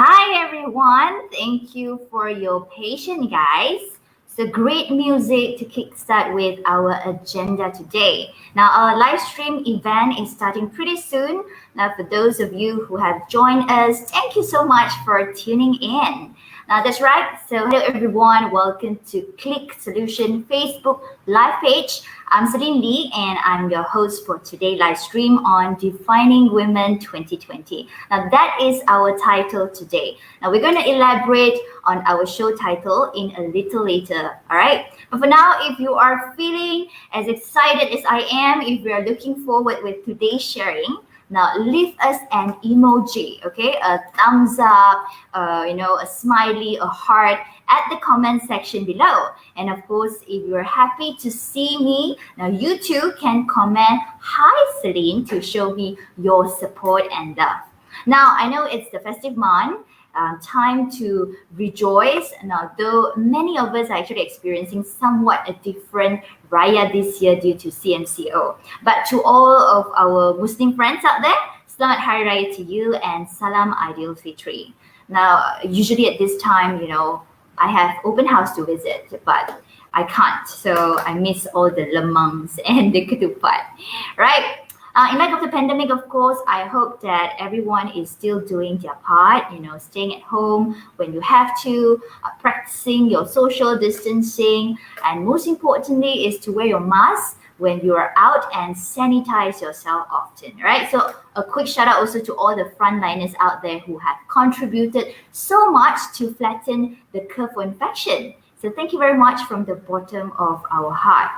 Hi everyone, thank you for your patience, guys. So great music to kickstart with our agenda today. Now our live stream event is starting pretty soon. Now for those of you who have joined us, thank you so much for tuning in. Now that's right. So hello everyone, welcome to Qlic Solution Facebook live page. I'm Celine Lee and I'm your host for today's live stream on Defining Women 2020. Now that is our title today. Now we're going to elaborate on our show title in a little later, all right? But for now, if you are feeling as excited as I am, if you are looking forward with today's sharing, now leave us an emoji, okay? A thumbs up, a smiley, a heart at the comment section below. And of course, if you're happy to see me, now you too can comment, hi Celine, to show me your support and love. Now, I know it's the festive month, time to rejoice. Now, though many of us are actually experiencing somewhat a different Raya this year due to CMCO. But to all of our Muslim friends out there, Selamat Hari Raya to you and Salam Aidil Fitri. Now, usually at this time, I have open house to visit, but I can't. So I miss all the lemangs and the ketupat, right? In light of the pandemic, of course, I hope that everyone is still doing their part, staying at home when you have to, practicing your social distancing, and most importantly is to wear your mask when you are out and sanitize yourself often, right? So a quick shout out also to all the frontliners out there who have contributed so much to flatten the curve for infection. So thank you very much from the bottom of our heart.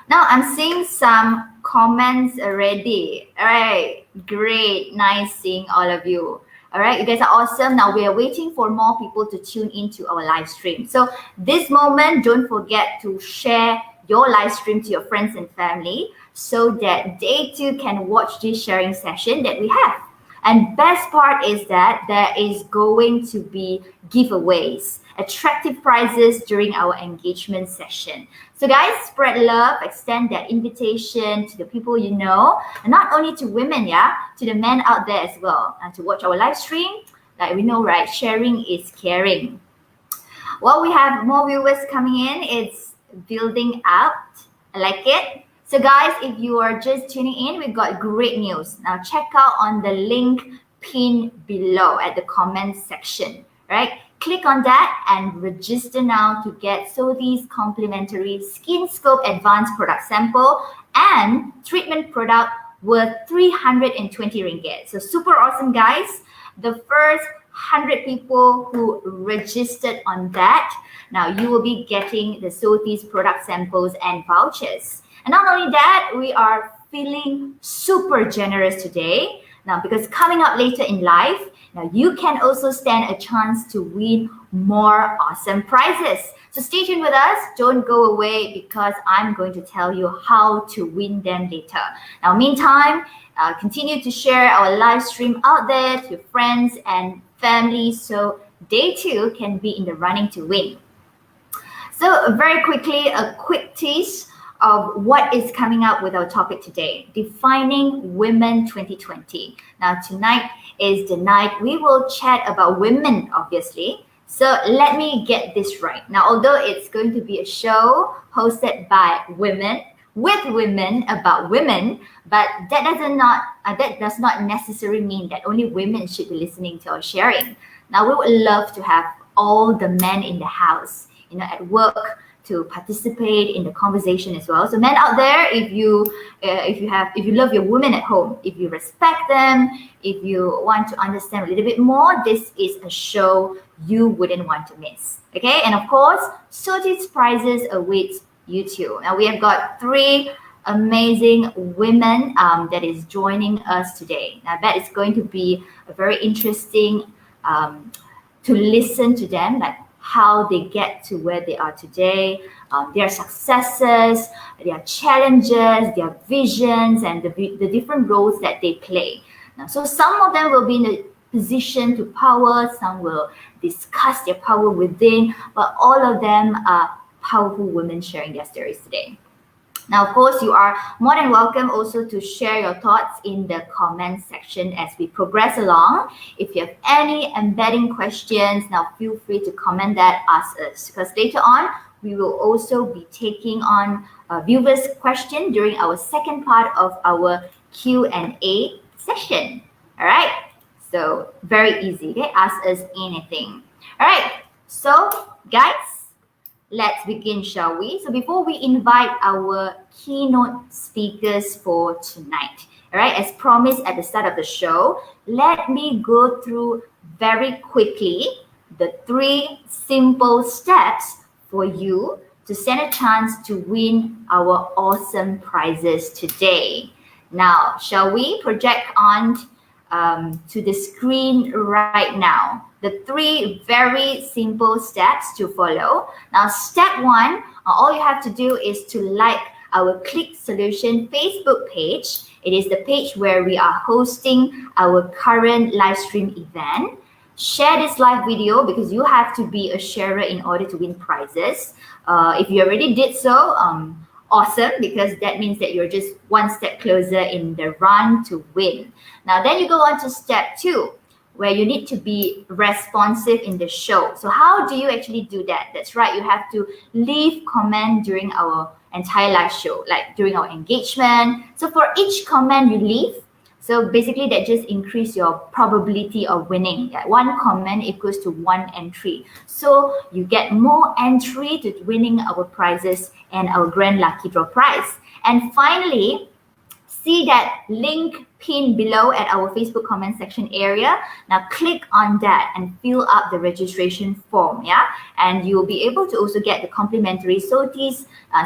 Now I'm seeing some comments already. All right, great, nice seeing all of you. All right, you guys are awesome. Now we are waiting for more people to tune into our live stream. So this moment, don't forget to share your live stream to your friends and family so that they too can watch this sharing session that we have. And best part is that there is going to be giveaways, attractive prizes during our engagement session. So guys, spread love, extend that invitation to the people you know, and not only to women, to the men out there as well, and to watch our live stream. Like we know, right, sharing is caring. Well, we have more viewers coming in. It's building out. I like it. So guys, if you are just tuning in, we've got great news. Now check out on the link pinned below at the comment section, right? Click on that and register now to get Sothi's complimentary Skin Scope Advanced Product Sample and treatment product worth 320 ringgit. So super awesome, guys. The first 100 people who registered on that, now you will be getting the Sothi's product samples and vouchers. And not only that, we are feeling super generous today. Now, because coming up later in life, now you can also stand a chance to win more awesome prizes. So stay tuned with us. Don't go away because I'm going to tell you how to win them later. Now, meantime, continue to share our live stream out there to your friends and family so they too can be in the running to win. So very quickly, a quick tease of what is coming up with our topic today, Defining Women 2020. Now, tonight is the night we will chat about women, obviously. So let me get this right. Now, although it's going to be a show hosted by women, with women, about women, but that does not necessarily mean that only women should be listening to our sharing. Now, we would love to have all the men in the house, at work, to participate in the conversation as well. So men out there, if you love your women at home, if you respect them, if you want to understand a little bit more, this is a show you wouldn't want to miss. Okay, and of course, Sothi's prizes awaits you too. Now we have got 3 amazing women that is joining us today. Now that is going to be a very interesting to listen to them, like how they get to where they are today, their successes, their challenges, their visions, and the different roles that they play. Now, so some of them will be in a position to power, some will discuss their power within, but all of them are powerful women sharing their stories today. Now, of course, you are more than welcome also to share your thoughts in the comment section as we progress along. If you have any embedding questions, now feel free to comment that, ask us, because later on, we will also be taking on viewers' question during our second part of our Q&A session. All right, so very easy, okay? Ask us anything. All right, so guys, let's begin, shall we? So before we invite our keynote speakers for tonight, all right, as promised at the start of the show, let me go through very quickly the 3 simple steps for you to stand a chance to win our awesome prizes today. Now, shall we project on to the screen right now the 3 very simple steps to follow. Now, step 1, all you have to do is to like our Qlic Solution Facebook page. It is the page where we are hosting our current live stream event. Share this live video because you have to be a sharer in order to win prizes. If you already did so, awesome, because that means that you're just one step closer in the run to win. Now, then you go on to step 2, where you need to be responsive in the show. So how do you actually do that? That's right, you have to leave comment during our entire live show, like during our engagement. So for each comment you leave, so basically that just increase your probability of winning. Yeah, 1 comment equals to 1 entry. So you get more entry to winning our prizes and our grand lucky draw prize. And finally, see that link pinned below at our Facebook comment section area. Now click on that and fill up the registration form, yeah? And you'll be able to also get the complimentary Sotis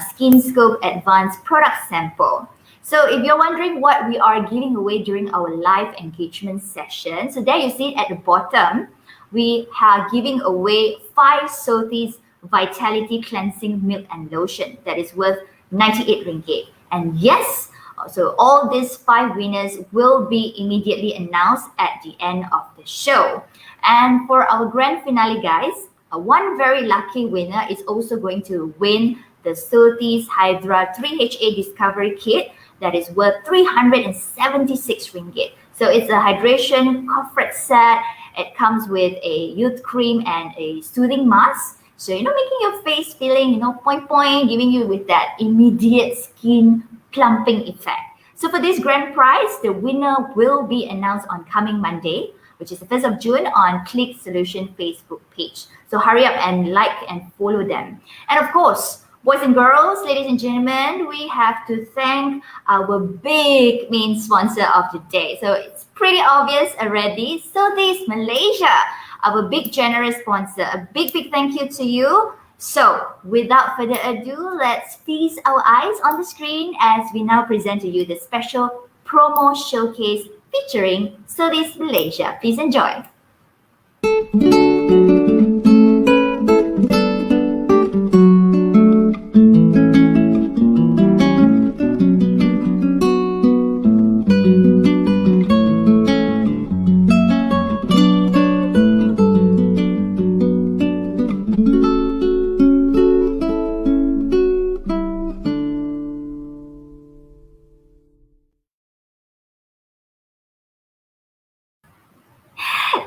Skin Scope Advanced Product Sample. So if you're wondering what we are giving away during our live engagement session, so there you see it at the bottom, we are giving away 5 Sotis Vitality Cleansing Milk and Lotion that is worth 98 ringgit. And yes, so all these 5 winners will be immediately announced at the end of the show. And for our grand finale, guys, 1 very lucky winner is also going to win the Sotis Hydra 3HA Discovery Kit that is worth 376 ringgit. So it's a hydration corporate set. It comes with a youth cream and a soothing mask. So, making your face feeling, point, giving you with that immediate skin plumping effect. So for this grand prize, the winner will be announced on coming Monday, which is the 1st of June on Qlic Solution Facebook page. So hurry up and like and follow them. And of course, boys and girls, ladies and gentlemen, we have to thank our big main sponsor of the day. So it's pretty obvious already. Sotis Malaysia, our big generous sponsor. A big thank you to you. So without further ado, let's feast our eyes on the screen as we now present to you the special promo showcase featuring Sotis Malaysia. Please enjoy.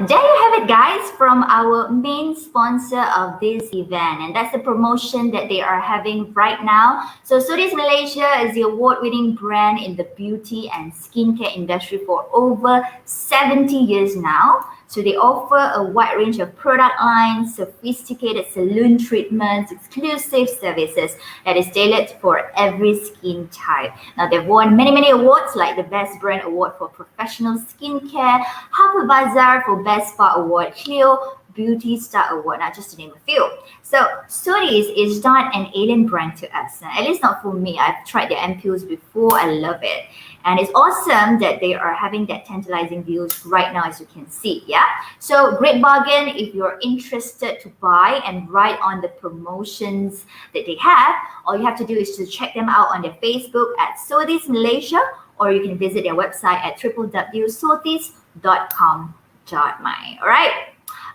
There you have it, guys, from our main sponsor of this event, and that's the promotion that they are having right now. So Sotis Malaysia is the award-winning brand in the beauty and skincare industry for over 70 years now. So they offer a wide range of product lines, sophisticated salon treatments, exclusive services that is tailored for every skin type. Now they've won many awards like the Best Brand Award for Professional Skincare, Harper Bazaar for Best Spa Award, Qlic Beauty Star Award, now just to name a few. So Sotis is not an alien brand to us, at least not for me. I've tried their ampules before, I love it. And it's awesome that they are having that tantalizing deals right now, as you can see, yeah? So great bargain if you're interested to buy and ride on the promotions that they have. All you have to do is to check them out on their Facebook at Sotis Malaysia, or you can visit their website at www.sotis.com.my. All right?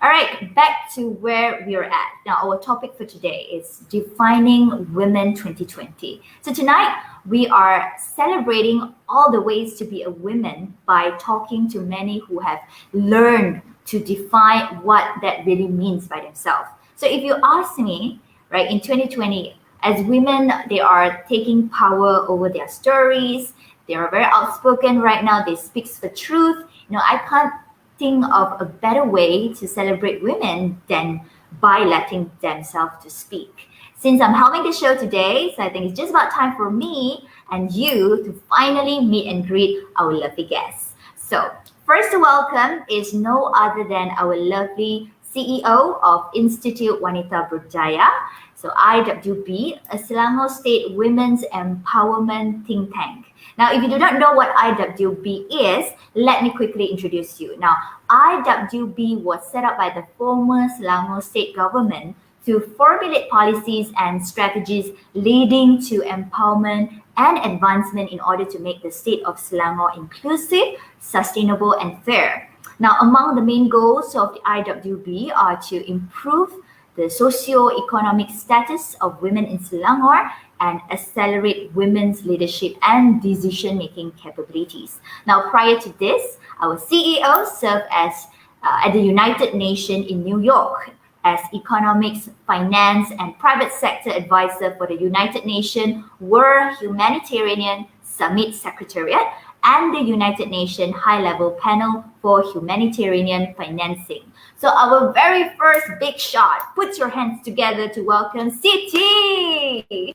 All right, back to where we're at. Now, our topic for today is defining women 2020. So tonight, we are celebrating all the ways to be a woman by talking to many who have learned to define what that really means by themselves. So if you ask me, right, in 2020, as women, they are taking power over their stories. They are very outspoken right now. They speak the truth. I can't think of a better way to celebrate women than by letting themselves to speak. Since I'm helming the show today, so I think it's just about time for me and you to finally meet and greet our lovely guests. So first to welcome is no other than our lovely CEO of Institute Wanita Berjaya, so IWB, a Selangor State Women's Empowerment think tank. Now, if you do not know what IWB is, let me quickly introduce you. Now, IWB was set up by the former Selangor state government to formulate policies and strategies leading to empowerment and advancement in order to make the state of Selangor inclusive, sustainable, and fair. Now, among the main goals of the IWB are to improve the socio-economic status of women in Selangor and accelerate women's leadership and decision-making capabilities. Now, prior to this, our CEO served as at the United Nations in New York as economics, finance, and private sector advisor for the United Nations World Humanitarian Summit Secretariat and the United Nations High-Level Panel for Humanitarian Financing. So our very first big shot, put your hands together to welcome Siti.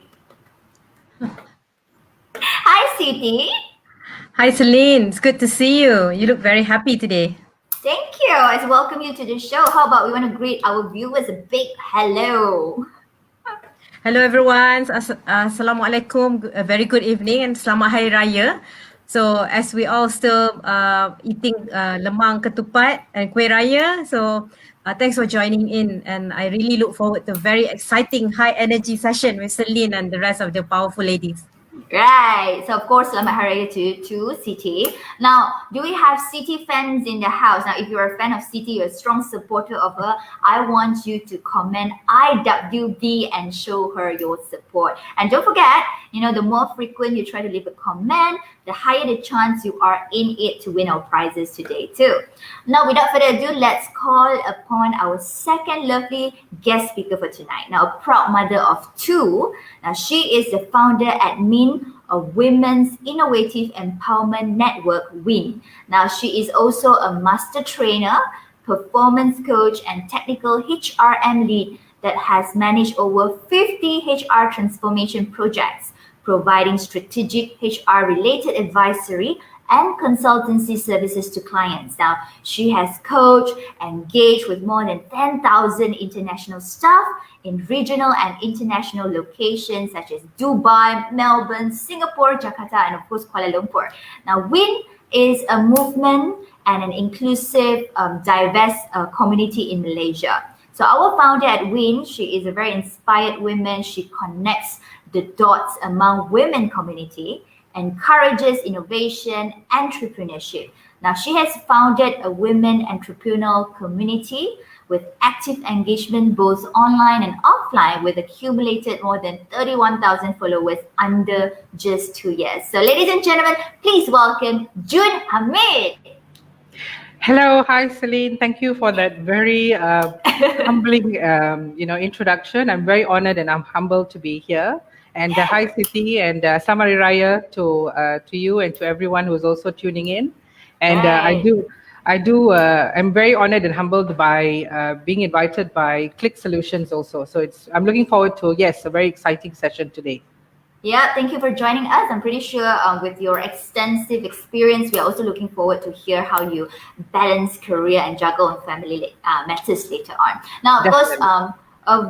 Hi, Siti. Hi, Celine. It's good to see you. You look very happy today. Thank you. I welcome you to the show. How about we want to greet our viewers a big hello? Hello, everyone. Assalamualaikum. A very good evening and Selamat Hari Raya. So, as we all still eating lemang ketupat and kuih raya, so thanks for joining in. And I really look forward to a very exciting, high energy session with Celine and the rest of the powerful ladies. Right. So, of course, Selamat Hari Raya to Siti. Now, do we have Siti fans in the house? Now, if you're a fan of Siti, you're a strong supporter of her, I want you to comment IWB and show her your support. And don't forget, the more frequent you try to leave a comment, the higher the chance you are in it to win our prizes today too. Now, without further ado, let's call upon our second lovely guest speaker for tonight. Now, a proud mother of two. Now, she is the founder admin of Women's Innovative Empowerment Network, WIN. Now, she is also a master trainer, performance coach, and technical HRM lead that has managed over 50 HR transformation projects, providing strategic HR-related advisory and consultancy services to clients. Now, she has coached and engaged with more than 10,000 international staff in regional and international locations such as Dubai, Melbourne, Singapore, Jakarta, and of course, Kuala Lumpur. Now, WIN is a movement and an inclusive, diverse community in Malaysia. So our founder at WIN, she is a very inspired woman. She connects the dots among women community, encourages innovation, entrepreneurship. Now, she has founded a women entrepreneurial community with active engagement both online and offline, with accumulated more than 31,000 followers under just 2 years. So, ladies and gentlemen, please welcome June Hamid. Hello, hi Celine. Thank you for that very humbling, introduction. I'm very honored and I'm humbled to be here. And hi Siti, and Selamat Hari Raya to you and to everyone who is also tuning in. And I'm very honored and humbled by being invited by Qlic Solutions also. So I'm looking forward to a very exciting session today. Yeah, thank you for joining us. I'm pretty sure with your extensive experience, we're also looking forward to hear how you balance career and juggle on family matters later on. Now, of course,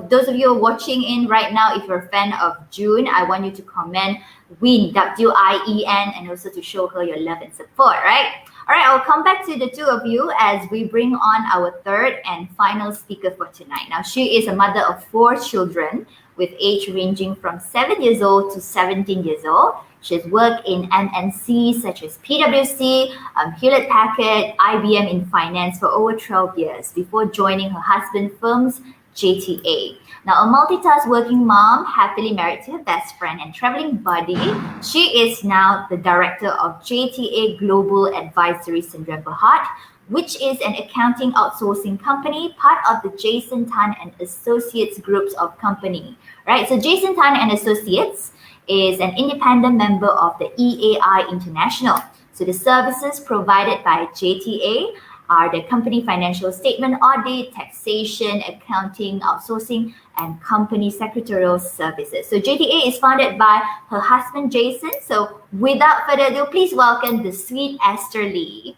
those of you watching in right now, if you're a fan of June, I want you to comment Wien, W-I-E-N, and also to show her your love and support, right? All right, I'll come back to the two of you as we bring on our third and final speaker for tonight. Now, she is a mother of 4 children with age ranging from 7 years old to 17 years old. She's worked in MNCs such as PwC, Hewlett Packard, IBM in finance for over 12 years before joining her husband's firm's JTA. Now, a multitask working mom, happily married to her best friend and traveling buddy, she is now the director of JTA Global Advisory Sdn Bhd, which is an accounting outsourcing company, part of the Jason Tan and Associates groups of company. Right? So Jason Tan and Associates is an independent member of the EAI International. So the services provided by JTA are the company financial statement audit, taxation, accounting, outsourcing, and company secretarial services. So JTA is founded by her husband, Jason. So without further ado, please welcome the sweet Esther Lee.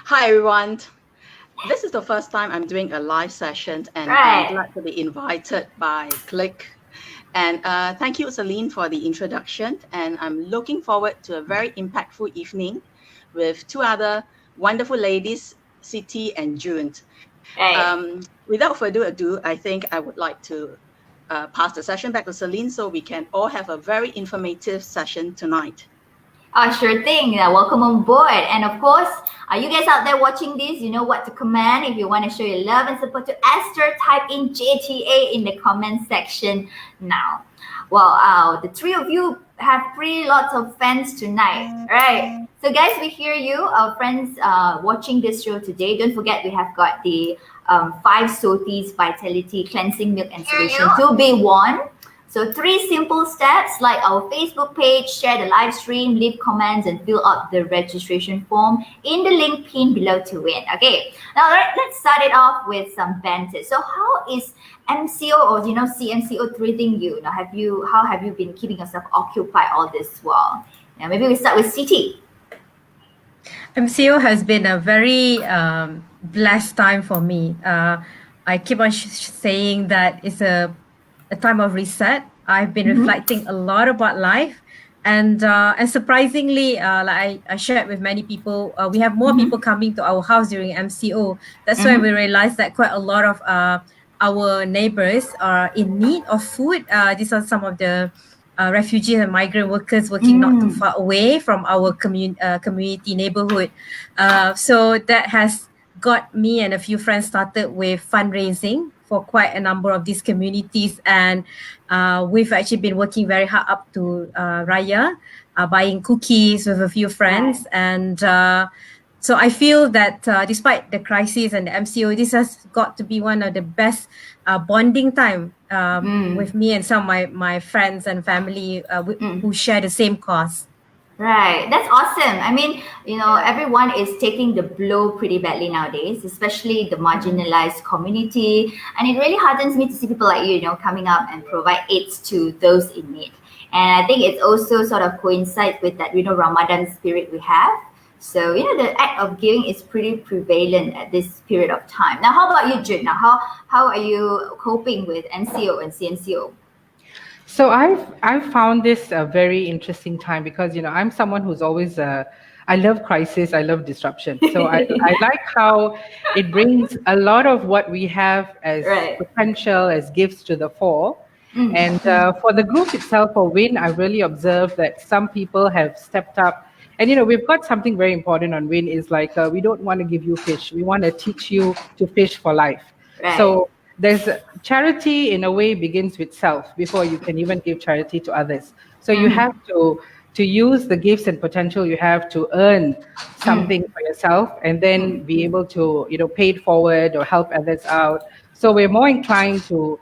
Hi, everyone. This is the first time I'm doing a live session, and Right. I'm glad to be invited by Qlic. And thank you, Celine, for the introduction. And I'm looking forward to a very impactful evening with 2 other wonderful ladies, Siti and June. Right. Without further ado, I think I would like to pass the session back to Celine so we can all have a very informative session tonight. Sure thing. Welcome on board. And of course, you guys out there watching this, you know what to comment. If you want to show your love and support to Esther, type in JTA in the comment section now. Well, the 3 of you have pretty lots of fans tonight, right? So guys, we hear you, our friends watching this show today. Don't forget, we have got the 5 Sotis Vitality Cleansing Milk and Solution to be won. So 3 simple steps, like our Facebook page, share the live stream, leave comments, and fill out the registration form in the link pinned below to win. Okay, now let's start it off with some banter. So how is MCO or CMCO treating you? Now, how have you been keeping yourself occupied all this while? Now, maybe we start with CT. MCO has been a very blessed time for me. I keep on saying that it's a time of reset. I've been reflecting a lot about life, and surprisingly, like I shared with many people, we have more people coming to our house during MCO. That's why we realized that quite a lot of our neighbors are in need of food. These are some of the refugees and migrant workers working not too far away from our community neighborhood. So that has got me and a few friends started with fundraising for quite a number of these communities, and we've actually been working very hard up to Raya, buying cookies with a few friends, and so I feel that despite the crisis and the MCO, this has got to be one of the best bonding time with me and some of my friends and family who share the same cause. Right, that's awesome. I mean, everyone is taking the blow pretty badly nowadays, especially the marginalized community. And it really heartens me to see people like you, coming up and provide aids to those in need. And I think it also sort of coincides with that, Ramadan spirit we have. So, the act of giving is pretty prevalent at this period of time. Now, how about you, Jun? Now, how are you coping with MCO and CMCO? So I've found this a very interesting time because I'm someone who's always I love crisis, I love disruption. So I like how it brings a lot of what we have as potential as gifts to the fore. And for the group itself, for WIN, I really observed that some people have stepped up. And we've got something very important on WIN is like we don't want to give you fish, we want to teach you to fish for life. So there's charity in a way begins with self before you can even give charity to others. So you have to use the gifts and potential you have to earn something for yourself and then be able to pay it forward or help others out. So we're more inclined to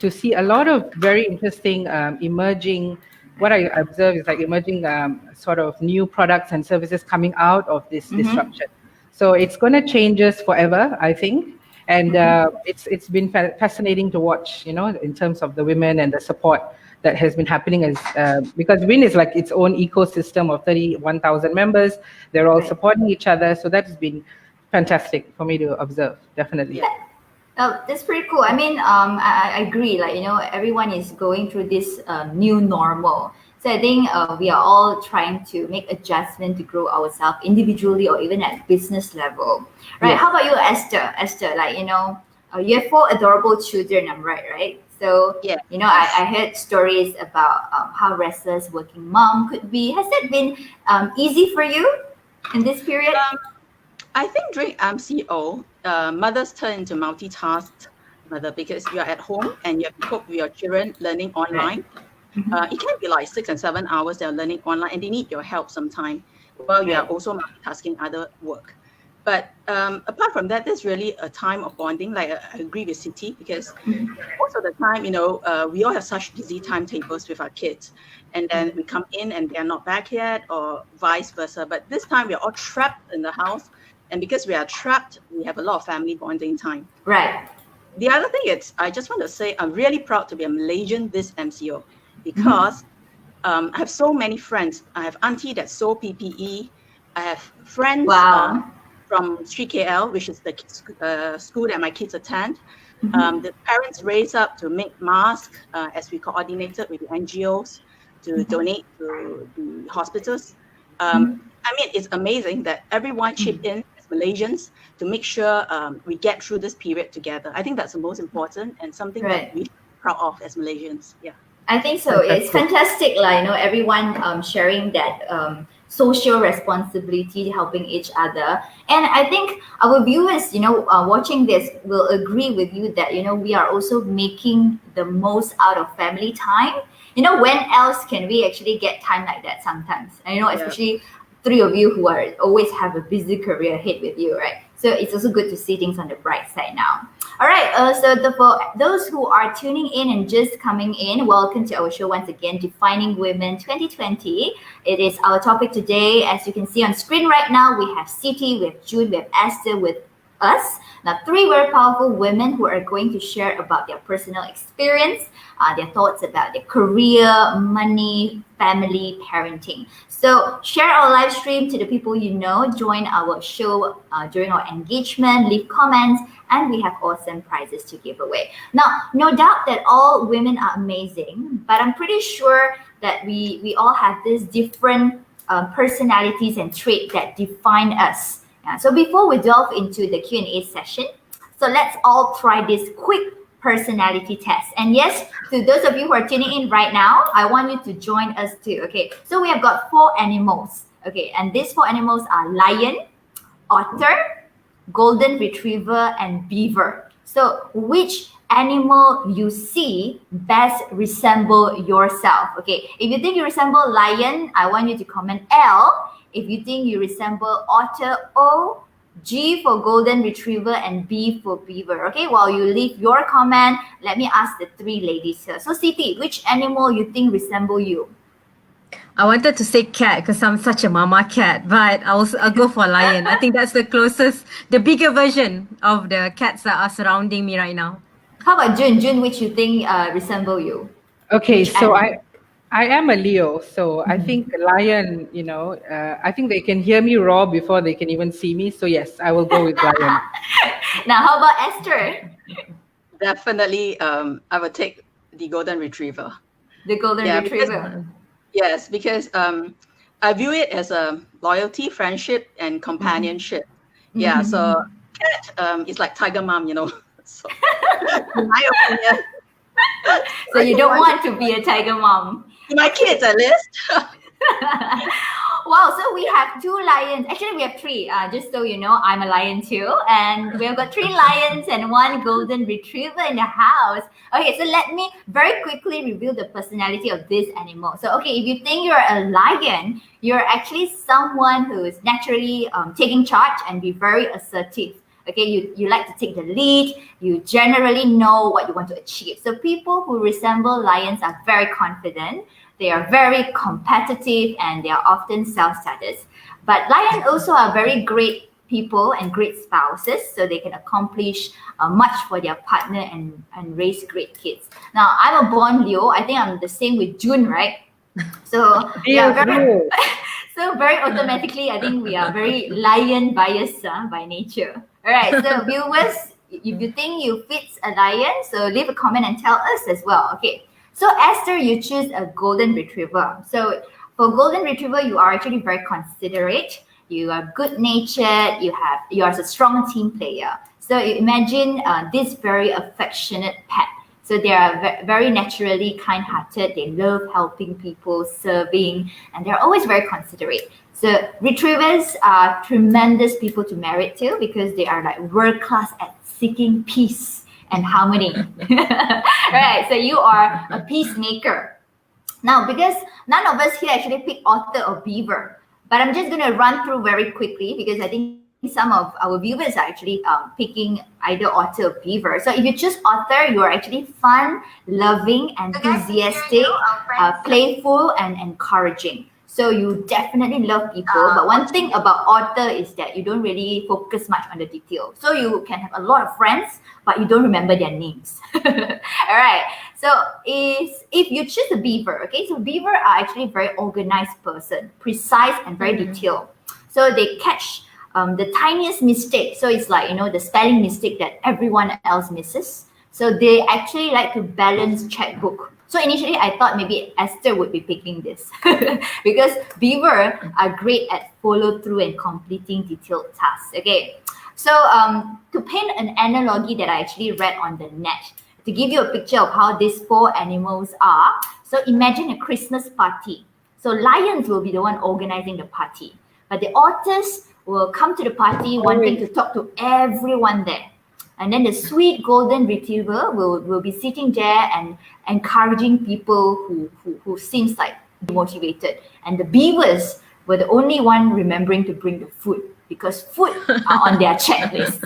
see a lot of very interesting emerging, what I observe is like emerging sort of new products and services coming out of this disruption. So it's going to change us forever, I think. And it's been fascinating to watch, in terms of the women and the support that has been happening as because WIN is like its own ecosystem of 31,000 members. They're all supporting each other. So that's been fantastic for me to observe, definitely. Oh, that's pretty cool. I mean, I agree. Like, everyone is going through this new normal. So I think we are all trying to make adjustment to grow ourselves individually or even at business level, right? Yes. How about you, Esther? Esther, like, you have four adorable children. I'm right, right? So, Yeah. I heard stories about how restless working mom could be. Has that been easy for you in this period? I think during MCO, mothers turn into multitasked mother because you're at home and you have to cope with your children learning Right. online. It can be like 6 and 7 hours they're learning online and they need your help sometime while you are Right. also multitasking other work. But apart from that, there's really a time of bonding. Like I agree with Siti because most of the time, we all have such busy timetables with our kids. And then we come in and they're not back yet or vice versa. But this time we're all trapped in the house. And because we are trapped, we have a lot of family bonding time. Right. The other thing is, I just want to say, I'm really proud to be a Malaysian this MCO because I have so many friends. I have auntie that sew PPE. I have friends Wow. from 3KL, which is the school that my kids attend. The parents raised up to make masks as we coordinated with the NGOs to donate to the hospitals. I mean, it's amazing that everyone chipped in as Malaysians to make sure we get through this period together. I think that's the most important and something Right. that we should be proud of as Malaysians. Yeah. I think so. It's fantastic, like, everyone sharing that social responsibility, helping each other. And I think our viewers, watching this will agree with you that, we are also making the most out of family time. When else can we actually get time like that sometimes? And, especially three of you who are always have a busy career ahead with you, right? So it's also good to see things on the bright side now. All right, for those who are tuning in and just coming in, welcome to our show once again, Defining Women 2020. It is our topic today. As you can see on screen right now, we have Siti, we have June, we have Esther with us. Now, three very powerful women who are going to share about their personal experience, their thoughts about their career, money, family, parenting. So share our live stream to the people you know, join our show during our engagement, leave comments, and we have awesome prizes to give away. Now, no doubt that all women are amazing, but I'm pretty sure that we all have these different personalities and traits that define us. So before we delve into the Q&A session, so let's all try this quick personality test. And yes, to those of you who are tuning in right now, I want you to join us too. Okay, so we have got 4 animals. Okay, and these 4 animals are lion, otter, golden retriever, and beaver. So which animal you see best resemble yourself? Okay, if you think you resemble lion, I want you to comment L. If you think you resemble otter, O. G for golden retriever, and B for beaver. Okay, while you leave your comment, let me ask the 3 ladies here. So Siti, which animal you think resemble you? I wanted to say cat because I'm such a mama cat, but I'll go for lion. I think that's the closest, the bigger version of the cats that are surrounding me right now. How about Jun? Jun, which you think resemble you? Okay, Which so animal? I am a Leo, so I think lion, I think they can hear me roar before they can even see me. So yes, I will go with lion. Now, how about Esther? Definitely, I would take the golden retriever. The golden Yeah, retriever. Yes, because I view it as a loyalty, friendship, and companionship. Yeah, so cat is like tiger mom, So, in my opinion, So you don't want to be a tiger mom. my kids at least. Wow, so we have 2 lions. Actually, we have 3. Just so you know, I'm a lion too. And we have got 3 lions and 1 golden retriever in the house. Okay, so let me very quickly reveal the personality of this animal. So, okay, if you think you're a lion, you're actually someone who is naturally taking charge and be very assertive. Okay, you like to take the lead. You generally know what you want to achieve. So people who resemble lions are very confident. They are very competitive and they are often self-starters. But lions also are very great people and great spouses, so they can accomplish much for their partner and raise great kids. Now, I'm a born Leo. I think I'm the same with June, right? So yeah, very, so very automatically, I think we are very lion biased by nature. All right, so viewers, if you think you fit a lion, so leave a comment and tell us as well. Okay. So Esther, you choose a golden retriever. So for golden retriever, you are actually very considerate. You are good natured. You are a strong team player. So you imagine this very affectionate pet. So they are very naturally kind-hearted. They love helping people, serving, and they're always very considerate. So retrievers are tremendous people to marry to because they are like world-class at seeking peace and harmony. Right. So you are a peacemaker. Now, because none of us here actually pick otter or beaver, but I'm just going to run through very quickly because I think some of our viewers are actually picking either otter or beaver. So if you choose otter, you are actually fun, loving, enthusiastic, playful, and encouraging. So you definitely love people. But one thing about otter is that you don't really focus much on the detail. So you can have a lot of friends, but you don't remember their names. All right. So if you choose a beaver, okay, so beaver are actually a very organized person, precise and very detailed. So they catch the tiniest mistake. So it's like, the spelling mistake that everyone else misses. So they actually like to balance checkbook. So initially I thought maybe Esther would be picking this because beaver are great at follow through and completing detailed tasks. Okay. So to paint an analogy that I actually read on the net, to give you a picture of how these four animals are. So imagine a Christmas party. So lions will be the one organizing the party, but the otters will come to the party wanting to talk to everyone there. And then the sweet golden retriever will be sitting there and encouraging people who seems like motivated. And the beavers were the only one remembering to bring the food because food are on their checklist.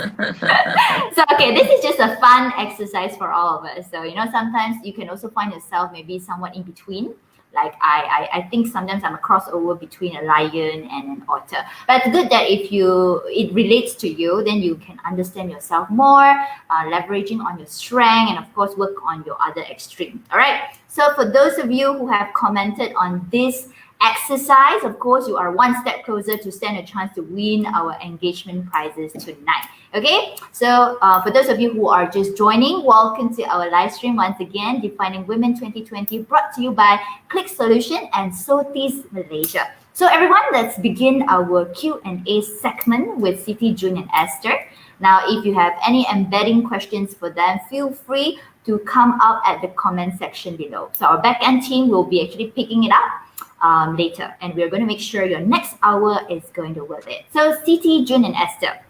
So, okay, this is just a fun exercise for all of us. So, sometimes you can also find yourself maybe somewhat in between. Like I think sometimes I'm a crossover between a lion and an otter. But it's good that if it relates to you, then you can understand yourself more, leveraging on your strength, and of course work on your other extreme. All right. So for those of you who have commented on this exercise, of course, you are one step closer to stand a chance to win our engagement prizes tonight. Okay, so for those of you who are just joining, welcome to our live stream once again, Defining Women 2020, brought to you by Qlic Solution and Sotis Malaysia. So everyone, let's begin our Q&A segment with Siti, June, and Esther. Now, if you have any embedding questions for them, feel free to come up at the comment section below. So our back-end team will be actually picking it up later, and we're going to make sure your next hour is going to worth it. So Siti, June, and Esther.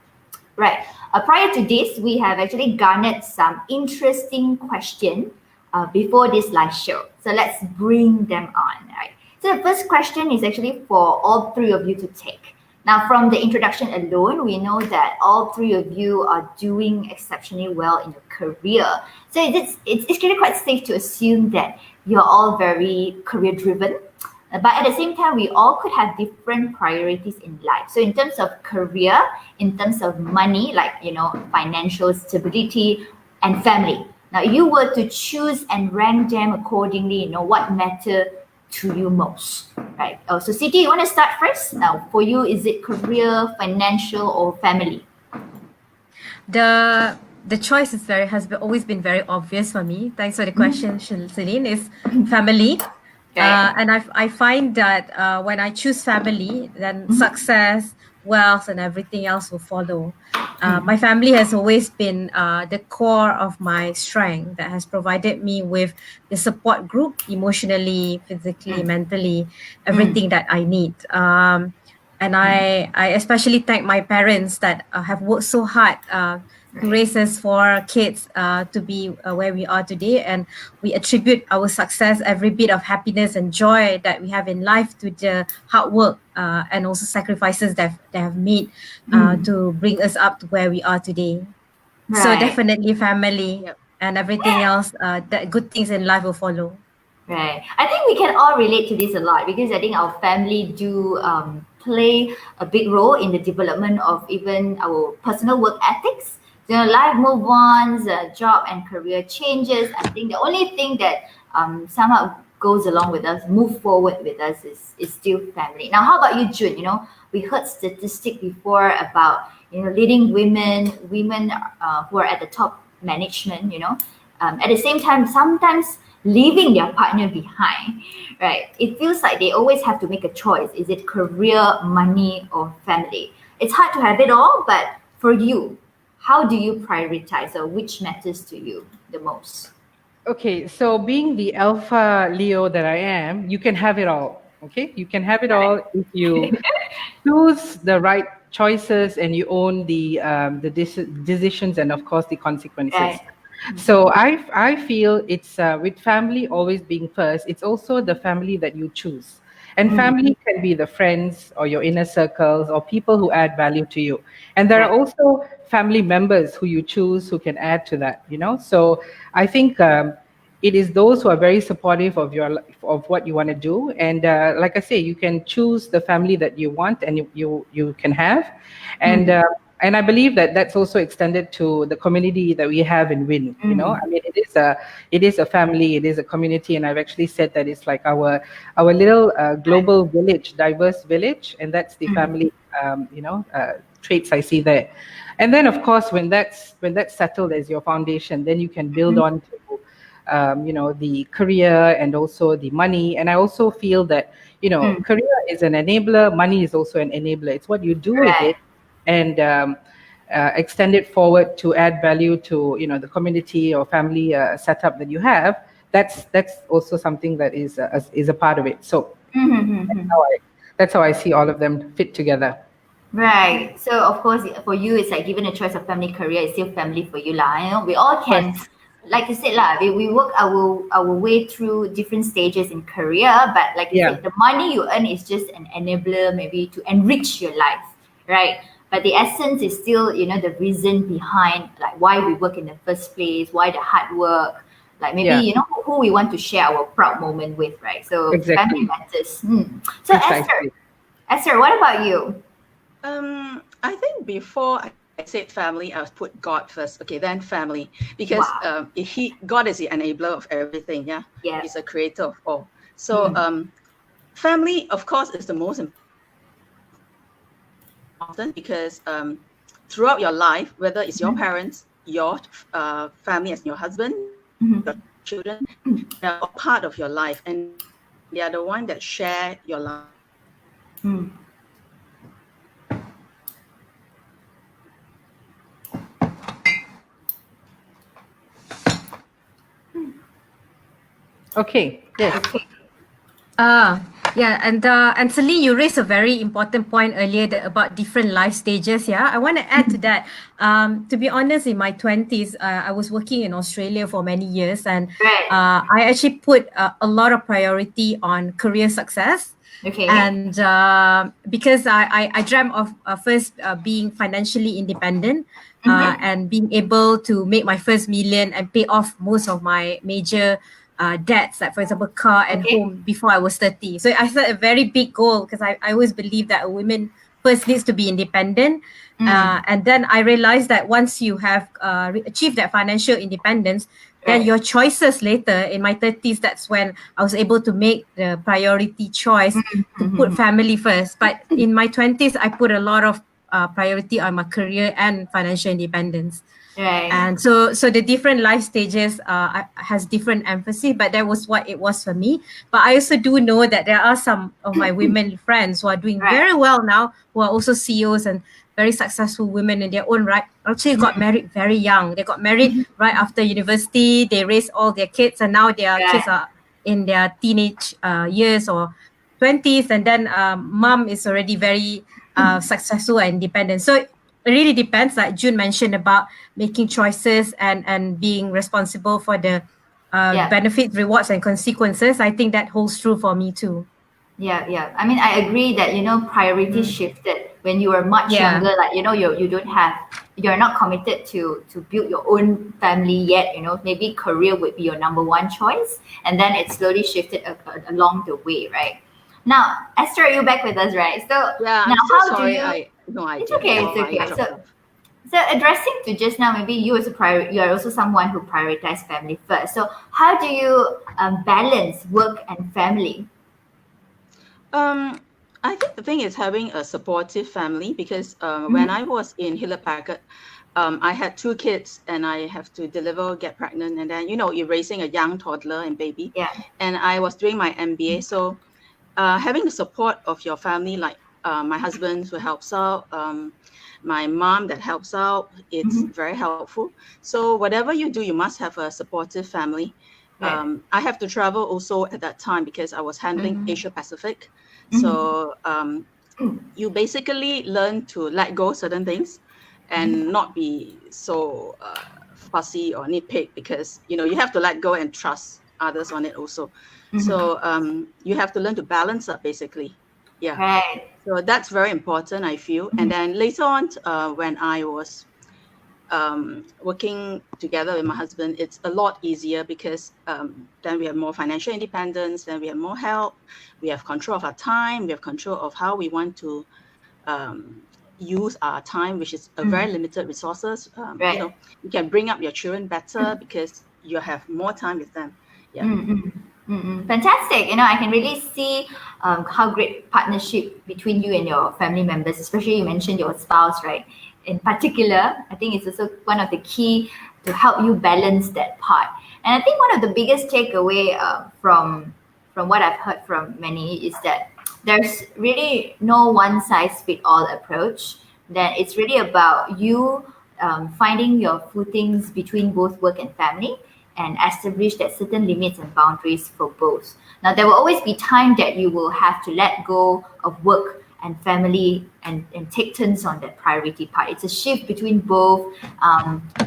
Right. Prior to this, we have actually garnered some interesting questions before this live show. So let's bring them on. Right. So the first question is actually for all three of you to take. Now, from the introduction alone, we know that all three of you are doing exceptionally well in your career. So it's really quite safe to assume that you're all very career driven. But at the same time, we all could have different priorities in life. So in terms of career, in terms of money, like, financial stability and family. Now, if you were to choose and rank them accordingly, what matter to you most, right? So Siti, you want to start first? Now, for you, is it career, financial, or family? The choice always been very obvious for me. Thanks for the question, Celine. Is family. Okay. And I find that when I choose family, then success, wealth, and everything else will follow. My family has always been the core of my strength that has provided me with the support group, emotionally, physically, mentally, everything that I need. And I especially thank my parents that have worked so hard to raise us for kids to be where we are today, and we attribute our success, every bit of happiness and joy that we have in life, to the hard work and also sacrifices that they have made to bring us up to where we are today. Right. So definitely family, and everything else, that good things in life will follow. Right. I think we can all relate to this a lot because I think our family do play a big role in the development of even our personal work ethics. Life move on, job and career changes. I think the only thing that somehow goes along with us, move forward with us is still family. Now, how about you, June? We heard statistic before about leading women who are at the top management. At the same time, sometimes leaving their partner behind, right? It feels like they always have to make a choice. Is it career, money, or family? It's hard to have it all, but for you, how do you prioritize, or which matters to you the most? Okay, so being the alpha Leo that I am, you can have it all. Okay, you can have it Right. all if you choose the right choices and you own the decisions and of course the consequences. Right. So I feel it's with family always being first. It's also the family that you choose, and family can be the friends or your inner circles or people who add value to you. And there are Right. also family members who you choose who can add to that. So I think. It is those who are very supportive of of what you want to do, and like I say, you can choose the family that you want and you can have, and and I believe that that's also extended to the community that we have in Win. I mean, it is a family, it is a community, and I've actually said that it's like our little global village, diverse village, and that's the family traits I see there. And then of course when that's settled as your foundation, then you can build on to the career and also the money. And I also feel that, career is an enabler, money is also an enabler. It's what you do with Right. it and extend it forward to add value to, the community or family setup that you have. That's also something that is a part of it. So that's how I see all of them fit together. Right. So of course, for you, it's like given a choice of family, career, it's still family for you, lah. We all can, Yes. like you said, lah. We work our way through different stages in career, but like you Yeah. said, the money you earn is just an enabler, maybe to enrich your life, right? But the essence is still, the reason behind like why we work in the first place, why the hard work, like maybe Yeah. who we want to share our proud moment with, right? So family Exactly. matters. So Precisely. Esther, what about you? I think before I said family, I would put God first. Okay, then family, because Wow. God is the enabler of everything. Yeah, Yeah. He's a creator of all. So family, of course, is the most important because throughout your life, whether it's your parents, your family, as your husband, your children, they are a part of your life, and they are the one that share your life. Okay. Yes. And Celine, you raised a very important point earlier about different life stages. Yeah, I want to add to that. To be honest, in my 20s, I was working in Australia for many years, and Right. I actually put a lot of priority on career success. Okay. And because I dreamt of first being financially independent and being able to make my first million and pay off most of my major debts, like for example, car and Okay. home before I was 30. So I set a very big goal because I always believe that a woman first needs to be independent. And then I realized that once you have achieved that financial independence, then Right. your choices later in my 30s, that's when I was able to make the priority choice to put family first. But in my 20s, I put a lot of priority on my career and financial independence. Right. And so the different life stages has different emphasis, but that was what it was for me. But I also do know that there are some of my women friends who are doing Right. very well now, who are also CEOs and very successful women in their own right. Actually got married very young. They got married right after university. They raised all their kids, and now their kids Right. are in their teenage years or 20s, and then mom is already very successful and independent. So it really depends, like June mentioned, about making choices and being responsible for the Yeah. benefits, rewards, and consequences. I think that holds true for me too. Yeah. I mean, I agree that priorities shifted when you were much Yeah. younger. Like you're not committed to build your own family yet. Maybe career would be your number one choice, and then it slowly shifted along the way, right? Now, Esther, are you back with us, right? So Yeah, now, I'm so how sorry. do you? I no idea. It's okay. Why I It's okay. dropped So off. So addressing to just now, maybe you you are also someone who prioritize family first. So how do you balance work and family? I think the thing is having a supportive family because when Mhm. I was in Hewlett Packard, I had two kids and I have to deliver, get pregnant, and then you're raising a young toddler and baby, Yeah. and I was doing my MBA. So having the support of your family, like my husband who helps out, my mom that helps out, it's Hmm. very helpful. So whatever you do, you must have a supportive family. Right. I have to travel also at that time because I was handling Hmm. Asia Pacific. Hmm. So you basically learn to let go certain things and not be so fussy or nitpick because you have to let go and trust others on it also. Hmm. So you have to learn to balance up basically. Yeah. Right. So that's very important, I feel. And Mhm. then later on, when I was working together with my husband, it's a lot easier because then we have more financial independence, then we have more help, we have control of our time, we have control of how we want to use our time, which is a very Mm. limited resources. Right. You can bring up your children better because you have more time with them. Yeah. Mm-mm. Mm-mm. Fantastic. I can really see how great partnership between you and your family members, especially you mentioned your spouse, right? In particular, I think it's also one of the key to help you balance that part. And I think one of the biggest takeaway from what I've heard from many is that there's really no one size fit all approach. That it's really about you finding your footings between both work and family and establish that certain limits and boundaries for both. Now, there will always be time that you will have to let go of work and family and take turns on that priority part. It's a shift between both.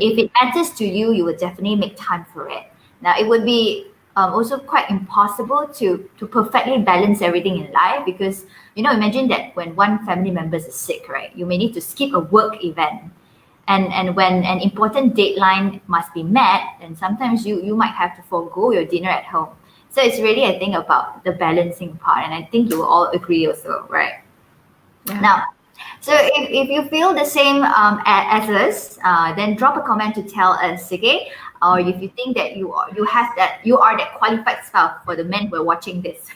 If it matters to you, you will definitely make time for it. Now, it would be also quite impossible to perfectly balance everything in life because imagine that when one family member is sick, right, you may need to skip a work event, and when an important deadline must be met, and sometimes you might have to forego your dinner at home. So it's really a thing about the balancing part, and I think you will all agree also, right? Yeah. Now, so if you feel the same as us, then drop a comment to tell us, okay? Or if you think that you are that qualified spouse for the men who are watching this,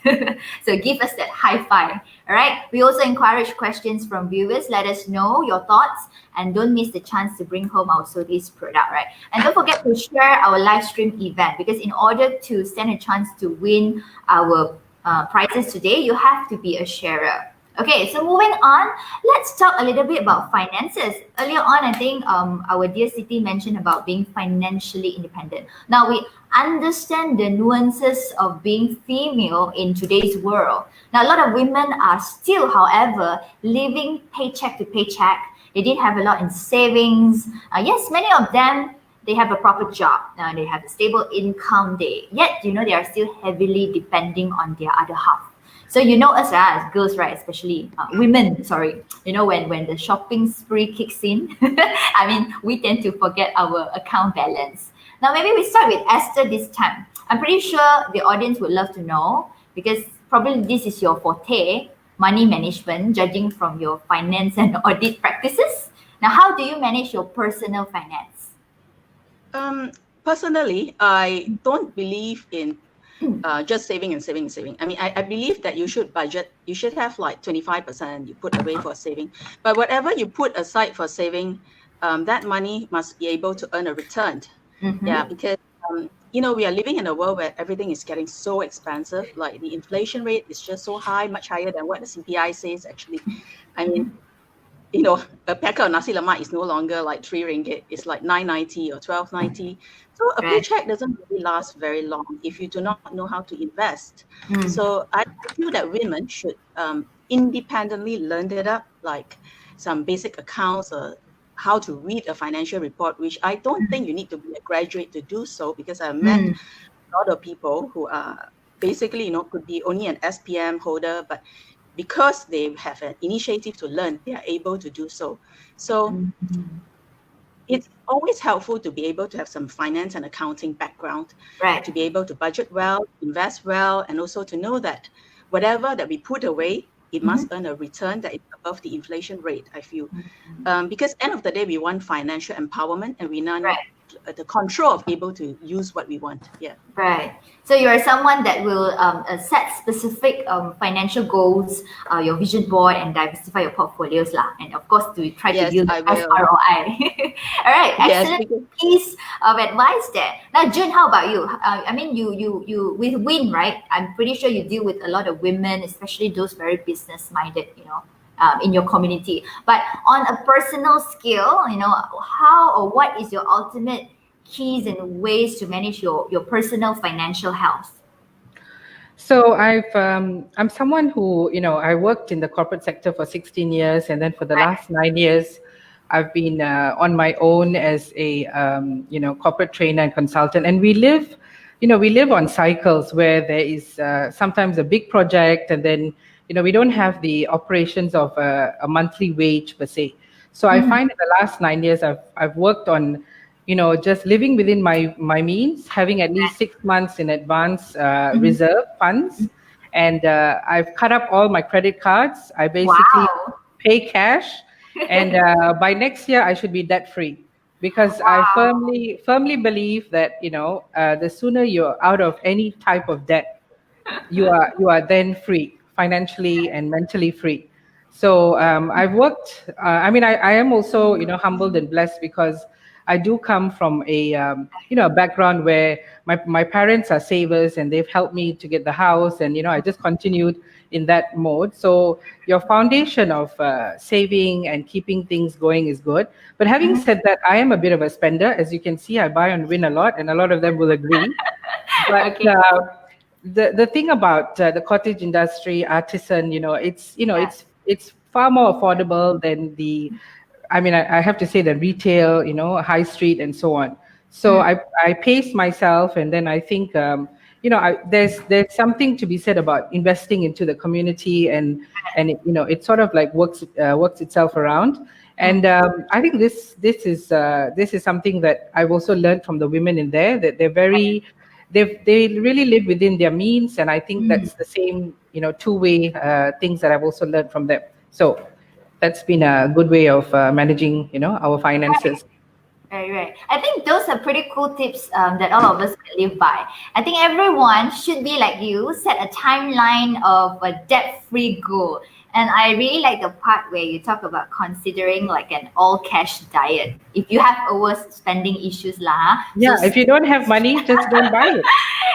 so give us that high five. All right. We also encourage questions from viewers. Let us know your thoughts, and don't miss the chance to bring home our Solis product. Right. And don't forget to share our live stream event because in order to stand a chance to win our prizes today, you have to be a sharer. Okay, so moving on, let's talk a little bit about finances. Earlier on, I think our dear Siti mentioned about being financially independent. Now, we understand the nuances of being female in today's world. Now, a lot of women are still, however, living paycheck to paycheck. They didn't have a lot in savings. Yes, many of them, they have a proper job. They have a stable income. Yet, they are still heavily depending on their other half. So us as girls, right? Especially women. Sorry, when the shopping spree kicks in, I mean, we tend to forget our account balance. Now, maybe we start with Esther this time. I'm pretty sure the audience would love to know because probably this is your forte, money management, judging from your finance and audit practices. Now, how do you manage your personal finance? Um, Personally, I don't believe in just saving and saving and saving. I mean, I believe that you should budget. You should have like 25% you put away for saving. But whatever you put aside for saving, that money must be able to earn a return. Yeah, Mm-hmm. because we are living in a world where everything is getting so expensive. Like the inflation rate is just so high, much higher than what the CPI says. Actually, I mean, a packet of nasi lemak is no longer like 3 ringgit. It's like 9.90 or 12.90. So a Right. paycheck doesn't really last very long if you do not know how to invest. Mm. So I feel that women should independently learn it up, like some basic accounts or how to read a financial report, which I don't think you need to be a graduate to do so because I've met Mm. a lot of people who are basically, could be only an SPM holder, but because they have an initiative to learn, they are able to do so. So Mm. it's always helpful to be able to have some finance and accounting background, to Right. be able to budget well, invest well, and also to know that whatever that we put away it must earn a return that is above the inflation rate, I feel. Because end of the day, we want financial empowerment, and we now need the control of able to use what we want. Yeah. Right. So you are someone that will set specific financial goals, your vision board, and diversify your portfolios, lah. And of course, to try to Yes, yield I the best will. ROI. All right. Yes, Excellent because- piece of advice there. Now, June, how about you? I mean, you with Win, right? I'm pretty sure you deal with a lot of women, especially those very business-minded, in your community. But on a personal scale, how or what is your ultimate keys and ways to manage your personal financial health? So I'm someone who, I worked in the corporate sector for 16 years, and then for the last 9 years, I've been on my own as a, corporate trainer and consultant. And we live on cycles where there is sometimes a big project, and then, we don't have the operations of a monthly wage per se. So I find in the last 9 years, I've worked on, just living within my means, having at least 6 months in advance reserve funds. And I've cut up all my credit cards. I basically pay cash. And by next year, I should be debt free, because I firmly believe that, the sooner you're out of any type of debt, you are then free, financially and mentally free. So I've worked. I am also, humbled and blessed, because I do come from a a background where my parents are savers, and they've helped me to get the house, and I just continued in that mode. So your foundation of saving and keeping things going is good. But having said that, I am a bit of a spender. As you can see, I buy and win a lot, and a lot of them will agree. But Okay. The thing about the cottage industry, artisan, it's far more affordable than the, I have to say, the retail, high street and so on. So I pace myself, and then I think there's something to be said about investing into the community, and it sort of like works itself around. And I think this is something that I've also learned from the women in there, that they really live within their means, and I think that's the same two-way things that I've also learned from them. So that's been a good way of managing our finances. Right. I think those are pretty cool tips that all of us can live by. I think everyone should be like you, set a timeline of a debt-free goal. And I really like the part where you talk about considering like an all-cash diet. If you have overspending issues, Yeah, if you don't have money, just don't buy it.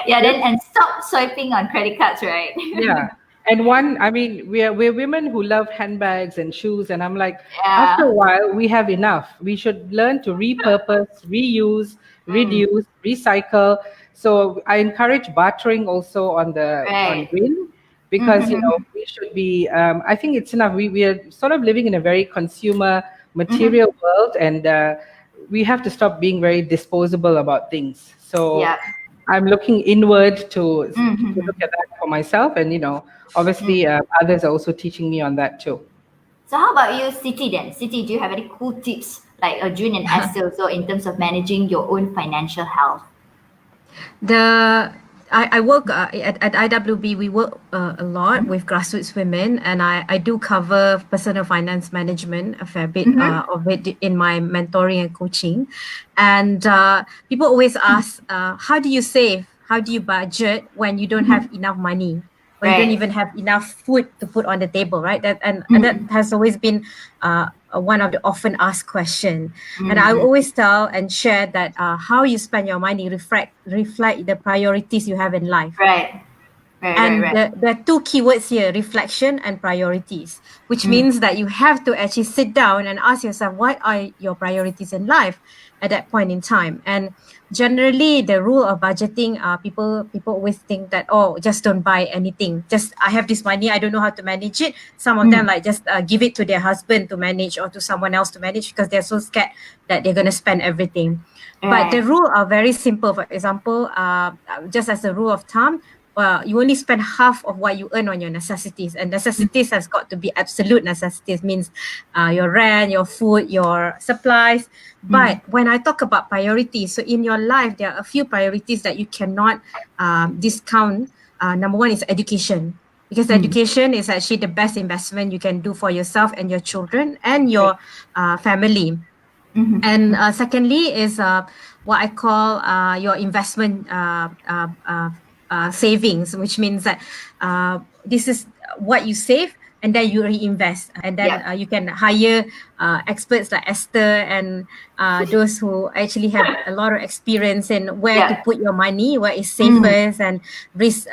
And stop swiping on credit cards, right? Yeah. And we're women who love handbags and shoes, and I'm like, Yeah. after a while, we have enough. We should learn to repurpose, reuse, reduce, recycle. So I encourage bartering also on Win, because we should be. I think it's enough. We are sort of living in a very consumer material world, and we have to stop being very disposable about things. So. Yeah. I'm looking inward to look at that for myself, and obviously others are also teaching me on that too. So how about you, Siti then? Siti, do you have any cool tips like June and Esther also in terms of managing your own financial health? I work at IWB. We work a lot with grassroots women, and I do cover personal finance management, a fair bit of it in my mentoring and coaching. And people always ask, how do you save? How do you budget when you don't have enough money? When you don't even have enough food to put on the table, right? That has always been one of the often asked question. And I always tell and share that how you spend your money reflect the priorities you have in life. Right. There are two keywords here, reflection and priorities, which means that you have to actually sit down and ask yourself, what are your priorities in life at that point in time? And generally, the rule of budgeting, people always think that, just don't buy anything. Just, I have this money, I don't know how to manage it. Some of them just give it to their husband to manage, or to someone else to manage, because they're so scared that they're going to spend everything. But the rule are very simple. For example, just as a rule of thumb, you only spend half of what you earn on your necessities, and necessities has got to be absolute necessities, means your rent, your food, your supplies. But when I talk about priorities, so in your life, there are a few priorities that you cannot discount. Number one is education. because education is actually the best investment you can do for yourself and your children and your family. And secondly is what I call your investment savings, which means that this is what you save and then you reinvest, and then you can hire experts like Esther and those who actually have a lot of experience in where to put your money, where is safest and risk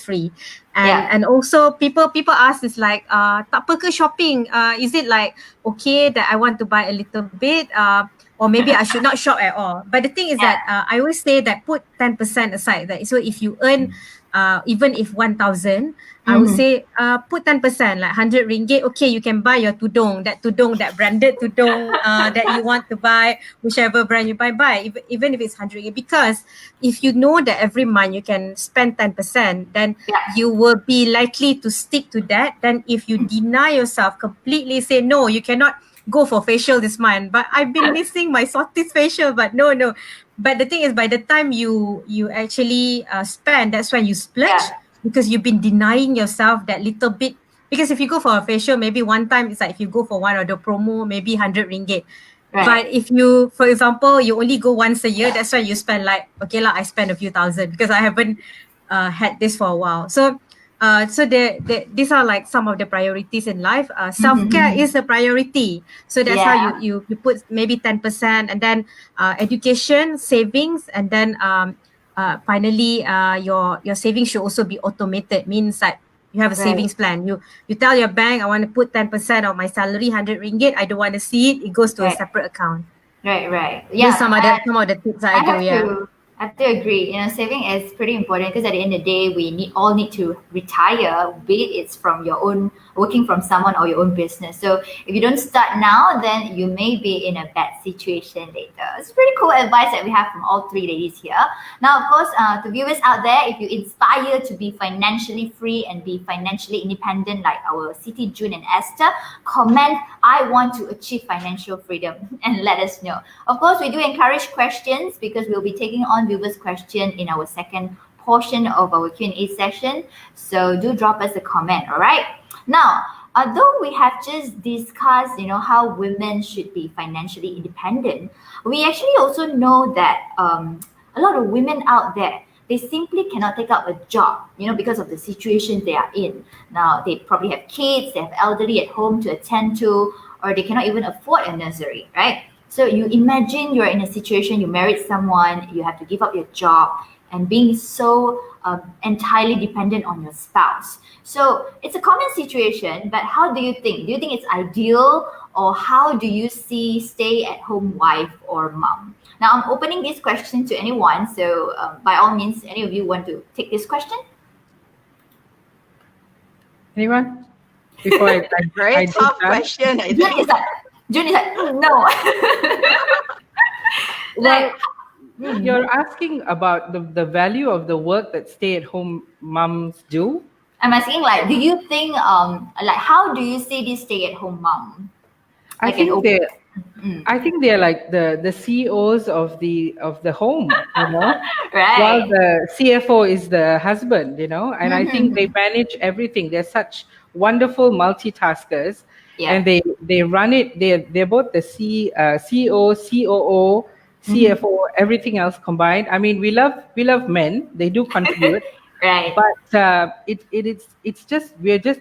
free. And also people ask is like tak apa ke shopping, is it like okay that I want to buy a little bit or maybe I should not shop at all. But the thing is that I always say that put 10% aside. That so if you earn even if 1,000, I would say put 10%, like 100 ringgit. Okay, you can buy your tudung, that branded tudung that you want to buy, whichever brand you buy, even if it's 100 ringgit. Because if you know that every month you can spend 10%, then you will be likely to stick to that. Then if you deny yourself completely, say no, you cannot go for facial this month, but I've been missing my Sortis facial, but no. But the thing is, by the time you actually spend, that's when you splurge, because you've been denying yourself that little bit. Because if you go for a facial, maybe one time, it's like if you go for one order promo, maybe 100 ringgit. But if you, for example, you only go once a year, that's why you spend like, okay lah, I spend a few thousand because I haven't had this for a while. So these are like some of the priorities in life. Self-care is a priority. So that's how you put maybe 10%, and then education, savings, and then finally your savings should also be automated. Means that you have a savings plan. You tell your bank, I want to put 10% of my salary, 100 ringgit. I don't want to see it. It goes to a separate account. Right. Yeah. These some of the tips I do. I have to agree. Saving is pretty important because at the end of the day, we all need to retire, be it's from your own, working from someone or your own business. So if you don't start now, then you may be in a bad situation later. It's pretty cool advice that we have from all three ladies here. Now, of course, to viewers out there, if you inspire to be financially free and be financially independent like our Siti, June, and Esther, comment, I want to achieve financial freedom, and let us know. Of course, we do encourage questions because we'll be taking on viewers' question in our second portion of our Q&A session. So do drop us a comment, all right? Now, although we have just discussed, how women should be financially independent, we actually also know that a lot of women out there, they simply cannot take up a job, because of the situation they are in. Now, they probably have kids, they have elderly at home to attend to, or they cannot even afford a nursery, right? So you imagine you're in a situation, you married someone, you have to give up your job, and being so entirely dependent on your spouse. So it's a common situation, but how do you think? Do you think it's ideal, or how do you see stay-at-home wife or mom? Now, I'm opening this question to anyone, so by all means, any of you want to take this question? Anyone? Before I very tough question. June is like, no. You're asking about the value of the work that stay-at-home moms do? I'm asking, like, do you think, how do you see this stay-at-home mom? I think they're like the CEOs of the home, Right. While the CFO is the husband, and I think they manage everything. They're such wonderful multitaskers, and they run it. They're both the CEO, COO, CFO, everything else combined. I mean, we love men. They do contribute. Right. But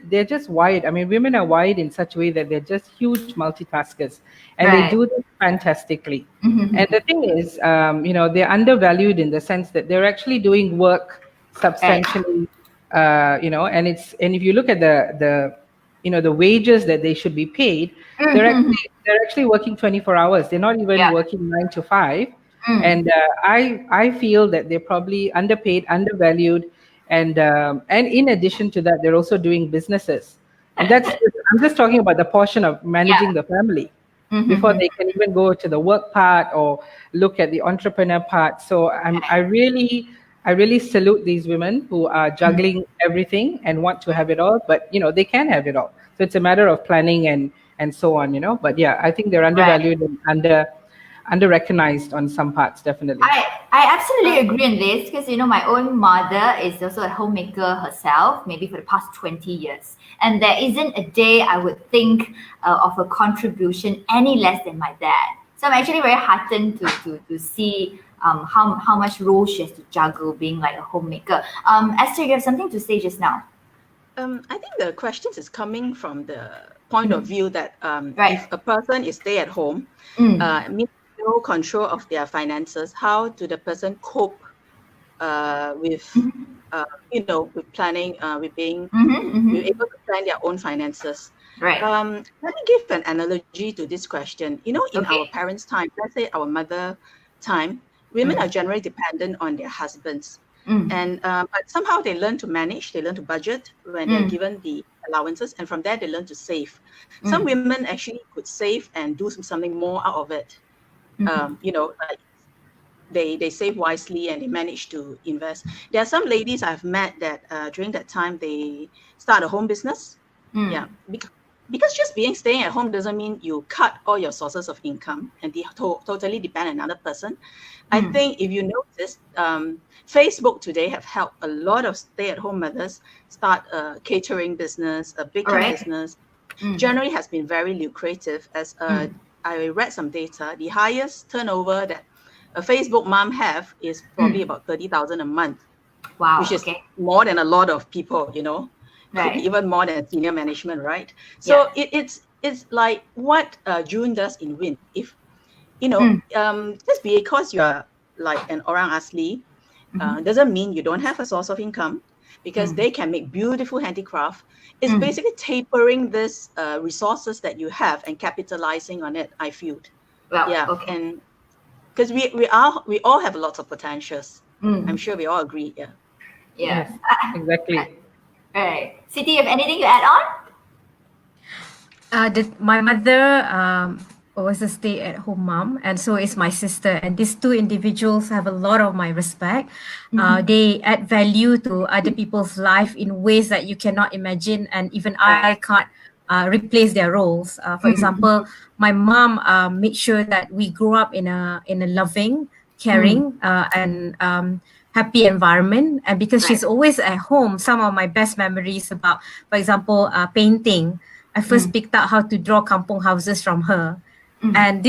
they're just wired. I mean, women are wired in such a way that they're just huge multitaskers, and they do this fantastically. And the thing is, they're undervalued in the sense that they're actually doing work substantially, and if you look at the wages that they should be paid, they're actually working 24 hours. They're not even working 9 to 5. And I feel that they're probably underpaid, undervalued, and in addition to that, they're also doing businesses. And I'm just talking about the portion of managing the family before they can even go to the work part or look at the entrepreneur part. So I really salute these women who are juggling everything and want to have it all, but they can have it all. So it's a matter of planning and so on, But yeah, I think they're undervalued and under-recognized on some parts, definitely. I absolutely agree on this because my own mother is also a homemaker herself, maybe for the past 20 years. And there isn't a day I would think of a contribution any less than my dad. So I'm actually very heartened to see how much role she has to juggle being like a homemaker. Esther, you have something to say just now. I think the question is coming from the point of view that Right. if a person is stay at home, means no control of their finances, how do the person cope with with planning, with being able to plan their own finances? Right. Let me give an analogy to this question. In Okay. our parents' time, let's say our mother time, women are generally dependent on their husbands. And but somehow they learn to manage, they learn to budget when they're given the allowances, and from there they learn to save. Some women actually could save and do something more out of it. Like they save wisely and they manage to invest. There are some ladies I've met that during that time they start a home business. Yeah, because just staying at home doesn't mean you cut all your sources of income and totally depend on another person. I think if you notice, Facebook today have helped a lot of stay-at-home mothers start a catering business, a baking business. Generally has been very lucrative. As I read some data, the highest turnover that a Facebook mom have is probably about 30,000 a month. Wow. Which is more than a lot of people, could be even more than senior management, right? So it's like what June does in Win. If just because you're like an orang asli, doesn't mean you don't have a source of income, because they can make beautiful handicraft. It's basically tapering this resources that you have and capitalizing on it, I feel. Well, and because we all have lots of potentials. I'm sure we all agree. Yes, exactly. All right. Siti, you have anything to add on? My mother was a stay-at-home mom, and so is my sister. And these two individuals have a lot of my respect. They add value to other people's life in ways that you cannot imagine, and even I can't replace their roles. For example, my mom made sure that we grew up in a loving, caring, and happy environment. And because she's always at home, some of my best memories about, for example, painting. I first picked out how to draw kampong houses from her. And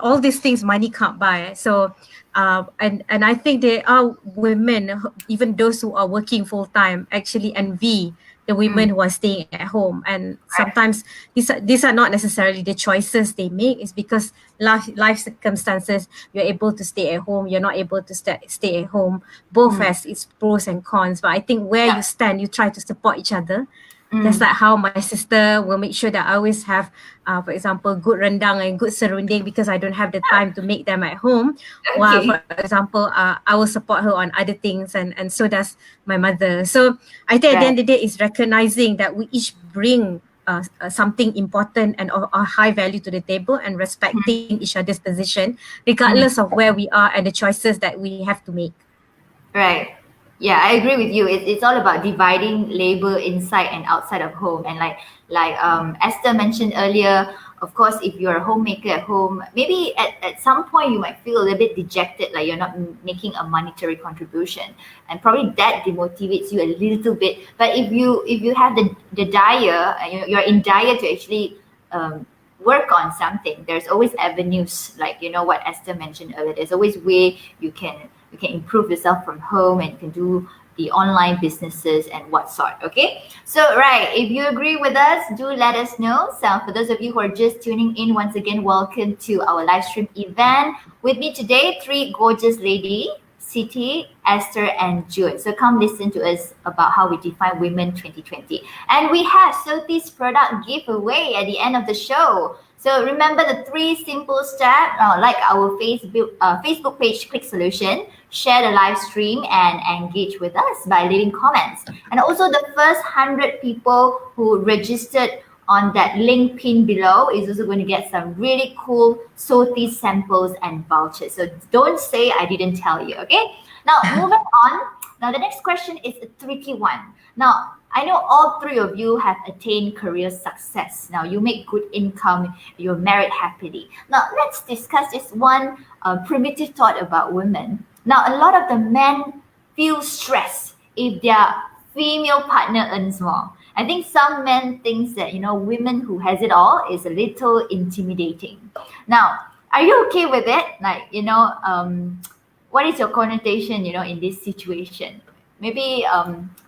all these things money can't buy. So, and I think there are women, even those who are working full time, actually envy the women who are staying at home. And sometimes these are not necessarily the choices they make. It's because life circumstances, you're able to stay at home, you're not able to stay at home. Both has its pros and cons. But I think where you stand, you try to support each other. That's like how my sister will make sure that I always have, for example, good rendang and good serunding, because I don't have the time to make them at home. While, for example, I will support her on other things, and so does my mother. So I think at the end of the day, it's recognizing that we each bring something important and of high value to the table, and respecting each other's position, regardless of where we are and the choices that we have to make. Right. Yeah, I agree with you. It's all about dividing labor inside and outside of home. And like Esther mentioned earlier, of course, if you're a homemaker at home, maybe at some point you might feel a little bit dejected, like you're not making a monetary contribution, and probably that demotivates you a little bit. But if you have the desire, you're in desire to actually work on something, there's always avenues, like what Esther mentioned earlier. There's always way you can improve yourself from home, and you can do the online businesses and what sort. Okay, so if you agree with us, do let us know. So for those of you who are just tuning in, once again, welcome to our live stream event. With me today, three gorgeous ladies: Siti, Esther, and June. So come listen to us about how we define Women 2020. And we have Sothi's product giveaway at the end of the show. So remember the 3 simple steps, like our Facebook page, Qlic Solution, share the live stream and engage with us by leaving comments. And also the first 100 people who registered on that link pin below is also going to get some really cool Sothi samples and vouchers. So don't say I didn't tell you, okay? Now, moving on. Now, the next question is a tricky one. Now, I know all 3 of you have attained career success. Now, you make good income, you're married happily. Now, let's discuss this one primitive thought about women. Now, a lot of the men feel stressed if their female partner earns more. I think some men think that, women who has it all is a little intimidating. Now, are you okay with it? Like, what is your connotation, in this situation? Maybe,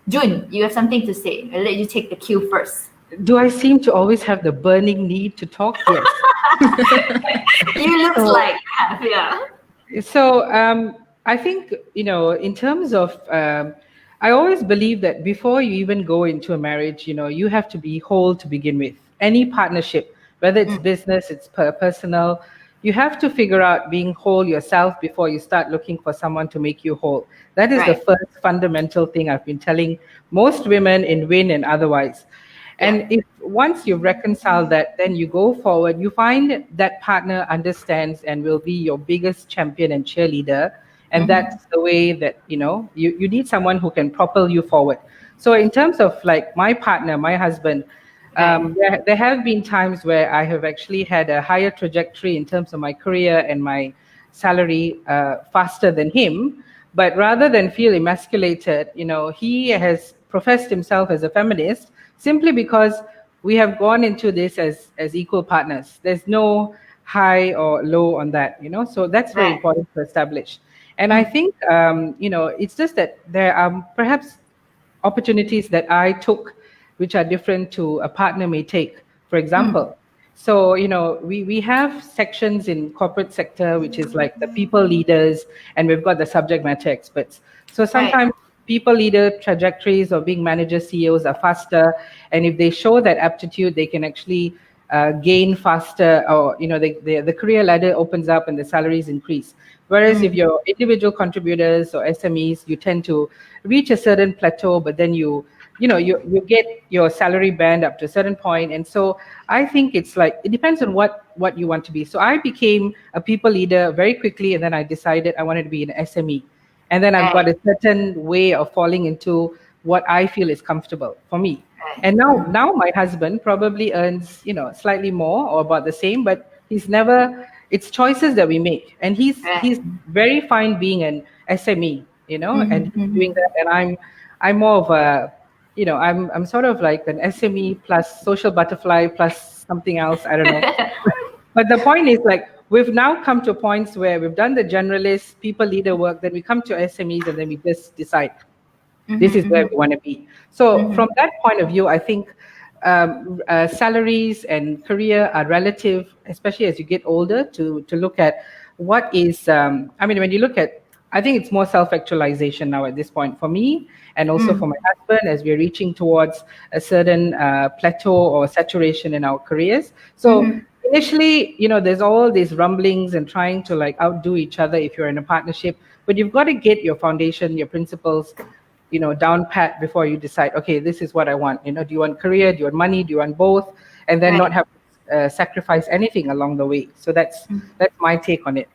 June, you have something to say. I'll let you take the cue first. Do I seem to always have the burning need to talk? Yes. You look like, yeah. So I think, in terms of, I always believe that before you even go into a marriage, you have to be whole to begin with. Any partnership, whether it's business, it's personal, you have to figure out being whole yourself before you start looking for someone to make you whole. That is the Right. first fundamental thing I've been telling most women in WIN and otherwise. And if once you reconcile that, then you go forward, you find that partner understands and will be your biggest champion and cheerleader. And that's the way that, you need someone who can propel you forward. So in terms of like my partner, my husband, there have been times where I have actually had a higher trajectory in terms of my career and my salary faster than him. But rather than feel emasculated, he has professed himself as a feminist simply because we have gone into this as equal partners. There's no high or low on that, so that's very Right. important to establish. And I think, it's just that there are perhaps opportunities that I took which are different to a partner may take. For example, so we have sections in corporate sector which is like the people leaders, and we've got the subject matter experts. So sometimes people leader trajectories of being managers, CEOs are faster, and if they show that aptitude, they can actually gain faster, or the career ladder opens up and the salaries increase. Whereas if you're individual contributors or SMEs, you tend to reach a certain plateau, but then you get your salary band up to a certain point. And so I think it's like, it depends on what you want to be. So I became a people leader very quickly, and then I decided I wanted to be an SME. And then I've got a certain way of falling into what I feel is comfortable for me. And now my husband probably earns, slightly more or about the same, but it's choices that we make. And he's very fine being an SME, and he's doing that. And I'm more of a, I'm sort of like an SME plus social butterfly plus something else. I don't know. But the point is, like, we've now come to points where we've done the generalist people leader work, then we come to SMEs, and then we just decide this is where we want to be. So from that point of view, I think salaries and career are relative, especially as you get older, to look at what is, when you look at, I think it's more self-actualization now at this point for me, and also for my husband, as we're reaching towards a certain plateau or saturation in our careers. So initially, there's all these rumblings and trying to like outdo each other if you're in a partnership, but you've got to get your foundation, your principles, down pat before you decide, okay, this is what I want. Do you want career? Do you want money? Do you want both? And then not have to sacrifice anything along the way. So that's my take on it.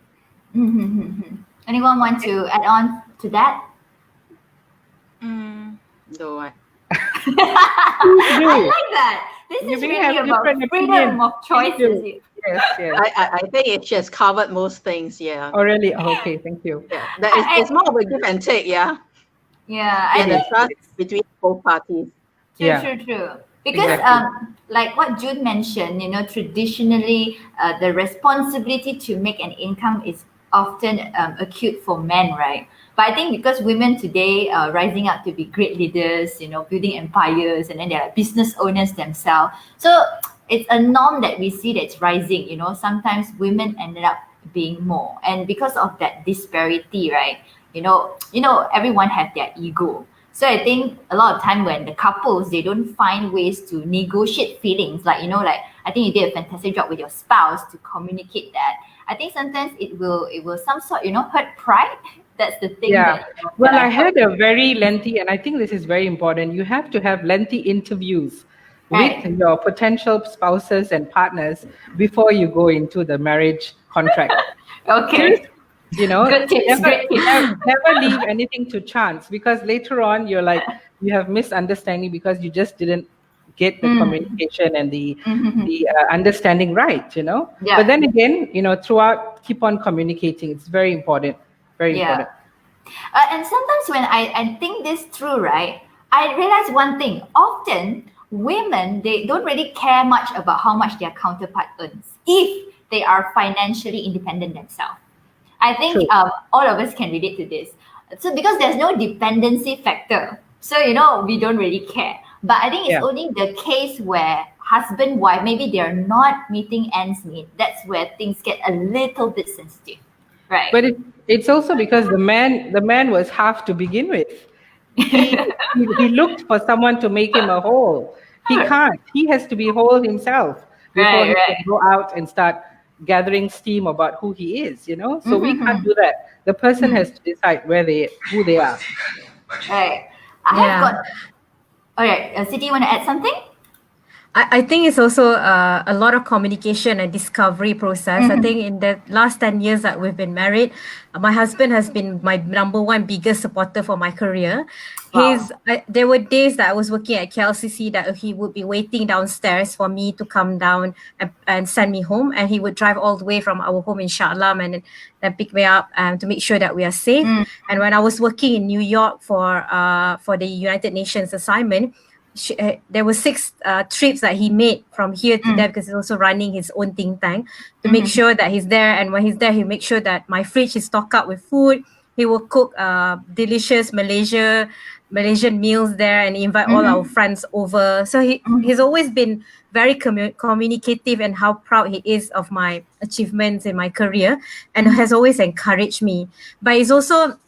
Anyone want to add on to that? No, I I like that. This You is may really have about different freedom opinions. of choices. Yes. I think it just covered most things. Yeah, Oh, really? Oh, okay, thank you. it's more of a give and take. Yeah, Yeah, and I the trust between both parties. True. Because Exactly. like what Jude mentioned, traditionally the responsibility to make an income is often acute for men, right? But I think because women today are rising up to be great leaders, building empires, and then they're like business owners themselves. So it's a norm that we see that's rising. Sometimes women ended up being more, and because of that disparity, right? Everyone have their ego. So I think a lot of time when the couples, they don't find ways to negotiate feelings, like I think you did a fantastic job with your spouse to communicate that. I think sometimes it will some sort hurt pride. That's the thing. Yeah. That, Well, that I had a very lengthy, and I think this is very important. You have to have lengthy interviews with Right. your potential spouses and partners before you go into the marriage contract. Okay. Good tips. Great tips. Never leave anything to chance, because later on you have misunderstanding because you just didn't get the communication and the understanding right. Yeah. But then again, throughout, keep on communicating. It's very important. Very important. And sometimes when I think this through, right, I realize one thing. Often women, they don't really care much about how much their counterpart earns if they are financially independent themselves. I think True. all of us can relate to this. So because there's no dependency factor, so we don't really care. But I think it's Yeah. only the case where husband wife maybe they're not meeting ends meet. That's where things get a little bit sensitive, right? But it's also because the man was half to begin with. He looked for someone to make him a whole. He can't. He has to be whole himself before Right, he right. can go out and start gathering steam about who he is. So we can't Mm-hmm. do that. The person has to decide who they are. Right. I have Yeah. got. All right, Siti, you want to add something? I think it's also a lot of communication and discovery process. I Mm-hmm. think in the last 10 years that we've been married, my husband has been my number one biggest supporter for my career. Wow. There were days that I was working at KLCC that he would be waiting downstairs for me to come down and send me home. And he would drive all the way from our home in Shah Alam and then pick me up to make sure that we are safe. Mm. And when I was working in New York for the United Nations assignment, there were 6 trips that he made from here to there because he's also running his own think tank to make Mm-hmm. sure that he's there. And when he's there, he makes sure that my fridge is stocked up with food. He will cook delicious Malaysian meals there and invite all our Mm-hmm. friends over. So he's always been very communicative and how proud he is of my achievements in my career and has always encouraged me. But he's also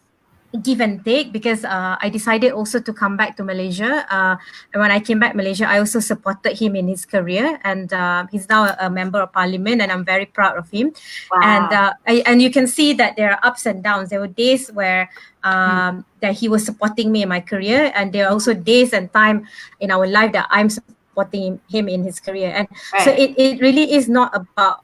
give and take because I decided also to come back to Malaysia. And when I came back Malaysia, I also supported him in his career, and he's now a member of parliament, and I'm very proud of him. And Wow. and you can see that there are ups and downs. There were days where that he was supporting me in my career, and there are also days and time in our life that I'm supporting him in his career. And so Right. it really is not about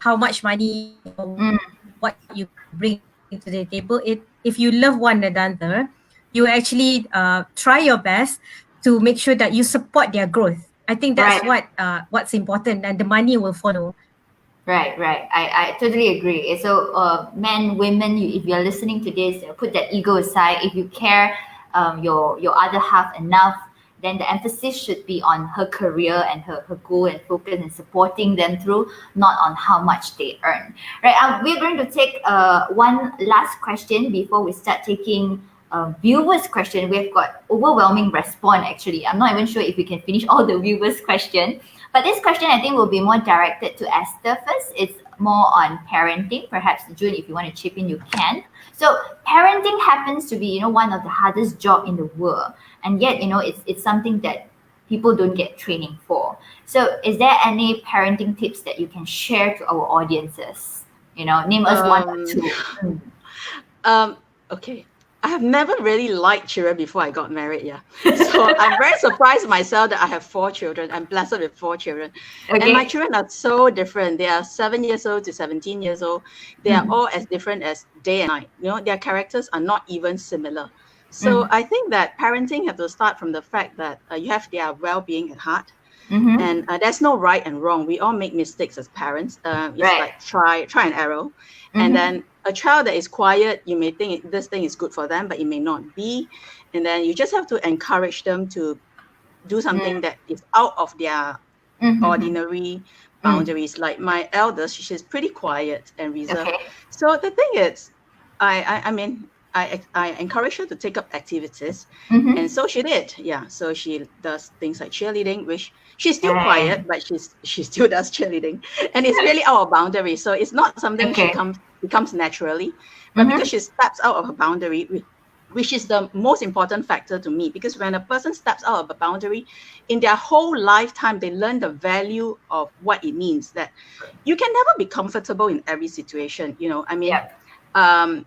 how much money or Mm. what you bring to the table. If you love one another, you actually try your best to make sure that you support their growth. I think that's Right. what's important, and the money will follow. Right, right. I totally agree. So, men, women, if you're listening to this, put that ego aside. If you care your other half enough, then the emphasis should be on her career and her goal and focus and supporting them through, not on how much they earn. Right. We're going to take one last question before we start taking viewers' question. We've got overwhelming response actually. I'm not even sure if we can finish all the viewers' question. But this question I think will be more directed to Esther first. It's more on parenting. Perhaps June, if you want to chip in, you can. So parenting happens to be, one of the hardest job in the world. And yet, it's something that people don't get training for. So is there any parenting tips that you can share to our audiences? Name us one or two. Okay. I have never really liked children before I got married, yeah. So I'm very surprised myself that I have 4 children. I'm blessed with 4 children. Okay. And my children are so different. They are 7 years old to 17 years old. They are all as different as day and night. Their characters are not even similar. So I think that parenting have to start from the fact that you have their well-being at heart. Mm-hmm. And there's no right and wrong. We all make mistakes as parents. It's Right. like try and error. And then a child that is quiet, you may think this thing is good for them, but it may not be. And then you just have to encourage them to do something that is out of their ordinary boundaries. Like my eldest, she's pretty quiet and reserved. Okay. So the thing is, I encourage her to take up activities, Mm-hmm. and so she did. Yeah, so she does things like cheerleading, which she's still Right. quiet, but she still does cheerleading, and it's really our boundary. So it's not something Okay. she comes naturally, but because she steps out of her boundary, which is the most important factor to me. Because when a person steps out of a boundary, in their whole lifetime, they learn the value of what it means that you can never be comfortable in every situation.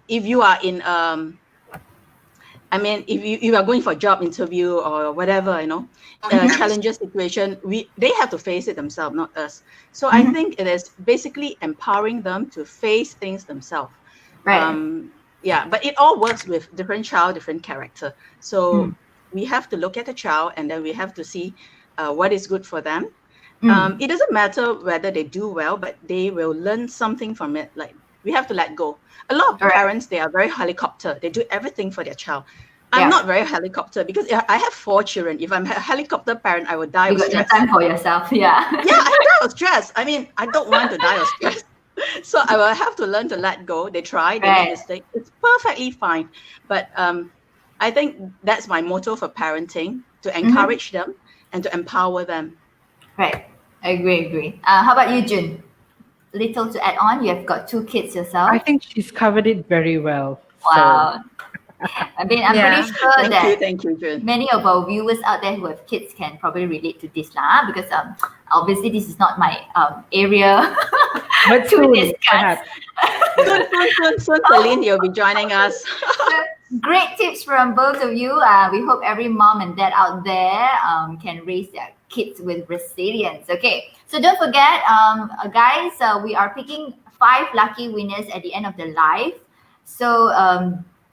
If you are in if you are going for a job interview or whatever, challenges situation, they have to face it themselves, not us. So I think it is basically empowering them to face things themselves. Right. But it all works with different child, different character. So we have to look at the child, and then we have to see what is good for them. It doesn't matter whether they do well, but they will learn something from it. Like We have to let go. A lot of Correct. parents, they are very helicopter. They do everything for their child. I'm Yeah. not very helicopter because I have 4 children. If I'm a helicopter parent, I would die You of got no stress. time for yourself. Yeah. Yeah, I die of stress. I mean, I don't want to die of stress. So I will have to learn to let go. They try, they make Right. mistakes. It's perfectly fine. But I think that's my motto for parenting, to encourage them and to empower them. Right. I agree. How about you, Jun? Little to add on. You have got 2 kids yourself. I think she's covered it very well. Wow. I mean, I'm Yeah. pretty sure that Thank you, Jun. many of our viewers out there who have kids can probably relate to this lah, because obviously this is not my area But to soon, discuss. perhaps. Soon, Celine, you'll be joining us. Great tips from both of you. We hope every mom and dad out there can raise their kids with resilience. Okay, so don't forget, guys, we are picking 5 lucky winners at the end of the live. So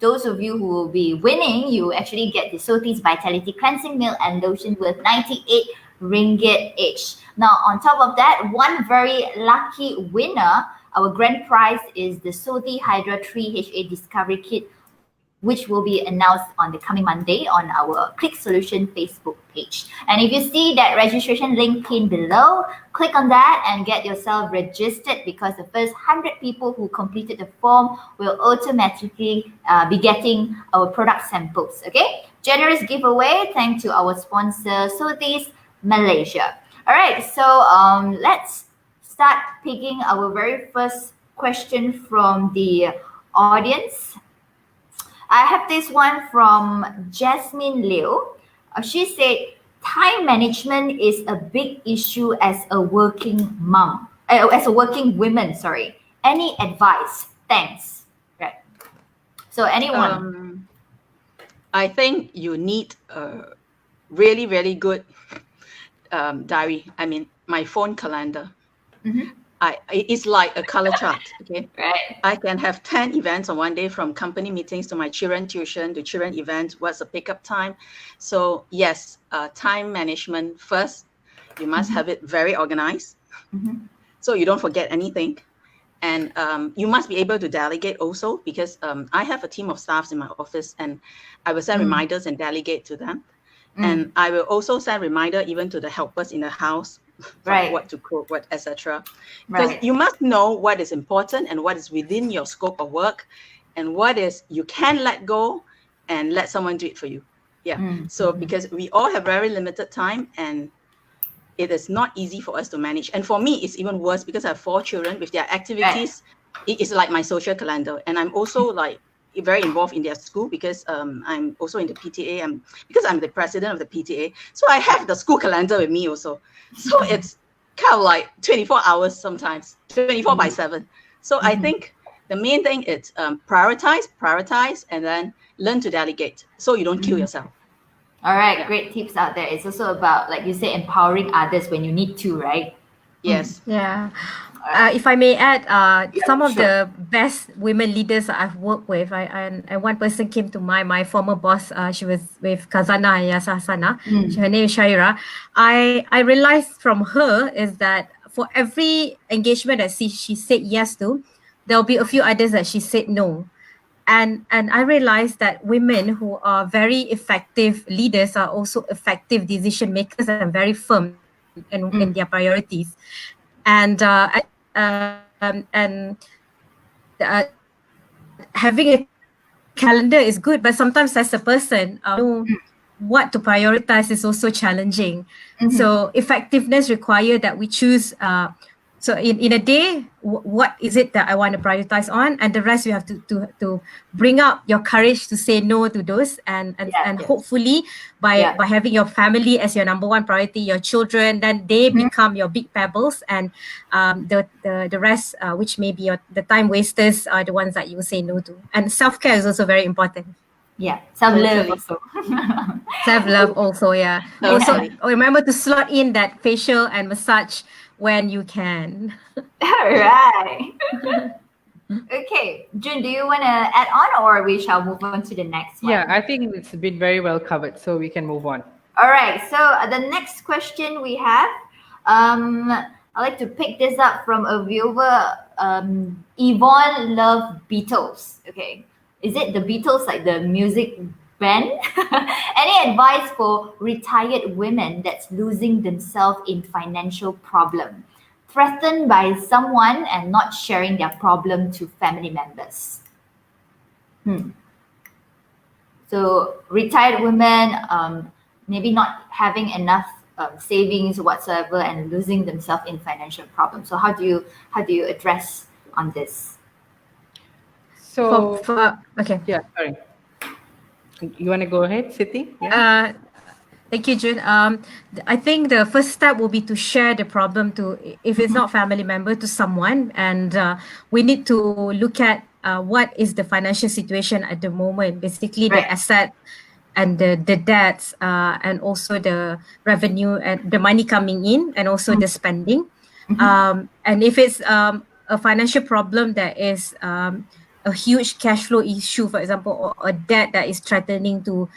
those of you who will be winning, you actually get the Sothis Vitality Cleansing Milk and Lotion worth 98 ringgit each. Now, on top of that, one very lucky winner, our grand prize is the Sothi Hydra 3HA Discovery Kit, which will be announced on the coming Monday on our Qlic Solution Facebook page. And if you see that registration link pinned below, click on that and get yourself registered, because the first 100 people who completed the form will automatically be getting our product samples. Okay, generous giveaway thanks to our sponsor Sothis Malaysia. All right, so let's start picking our very first question from the audience. I have this one from Jasmine Liu. She said, time management is a big issue as a working mom, as a working woman, sorry. Any advice? Thanks. Right. So anyone? I think you need a really, really good diary. I mean, my phone calendar. It's like a color chart, okay? Right. I can have 10 events on one day, from company meetings to my children tuition to children events. What's the pickup time? So yes, time management first. You must have it very organized, so you don't forget anything. And you must be able to delegate also, because I have a team of staffs in my office, and I will send reminders and delegate to them. And I will also send reminder even to the helpers in the house, Right. what to cook, what, etc. Because you must know what is important and what is within your scope of work, and what is you can let go and let someone do it for you. So because we all have very limited time, and it is not easy for us to manage. And for me, it's even worse because I have 4 children with their activities. It is like my social calendar, and I'm also like very involved in their school, because I'm also in the PTA. Because I'm the president of the PTA, so I have the school calendar with me also. So it's kind of like 24 hours sometimes, 24 by 7. So I think the main thing is prioritize, and then learn to delegate, so you don't kill yourself. All right, great tips out there. It's also about, like you say, empowering others when you need to, right? Yes. Yeah. If I may add, some of sure. the best women leaders I've worked with, and one person came to mind, my former boss. She was with Kazana Yasasana. Her name is Shaira. I realized from her is that for every engagement that she said yes to, there'll be a few others that she said no. And I realized that women who are very effective leaders are also effective decision makers and very firm in their priorities. And having a calendar is good, but sometimes as a person, know what to prioritize is also challenging. So effectiveness require that we choose. So in a day, what is it that I want to prioritize on, and the rest you have to bring up your courage to say no to those, and hopefully by having your family as your number one priority, your children, then they become your big pebbles, and the rest, which may be the time wasters, are the ones that you will say no to. And self-care is also very important. Yeah, self-love Totally. also. Self-love also, yeah. Totally. Also remember to slot in that facial and massage when you can. All right. Okay, Jun, do you want to add on, or we shall move on to the next one? Yeah, I think it's been very well covered, so we can move on. All right, so the next question we have, I'd like to pick this up from a viewer. Yvonne love Beatles. Okay, is it the Beatles like the music band? Any advice for retired women that's losing themselves in financial problem, threatened by someone and not sharing their problem to family members? So retired women, maybe not having enough savings whatsoever and losing themselves in financial problems. So how do you address on this? So Okay. yeah, sorry. You want to go ahead, Siti? Thank you, June. I think the first step will be to share the problem to, if it's not family member, to someone, and we need to look at what is the financial situation at the moment. Basically, the Right. asset and the debts, and also the revenue and the money coming in, and also the spending. And if it's a financial problem that is a huge cash flow issue, for example, or a debt that is threatening to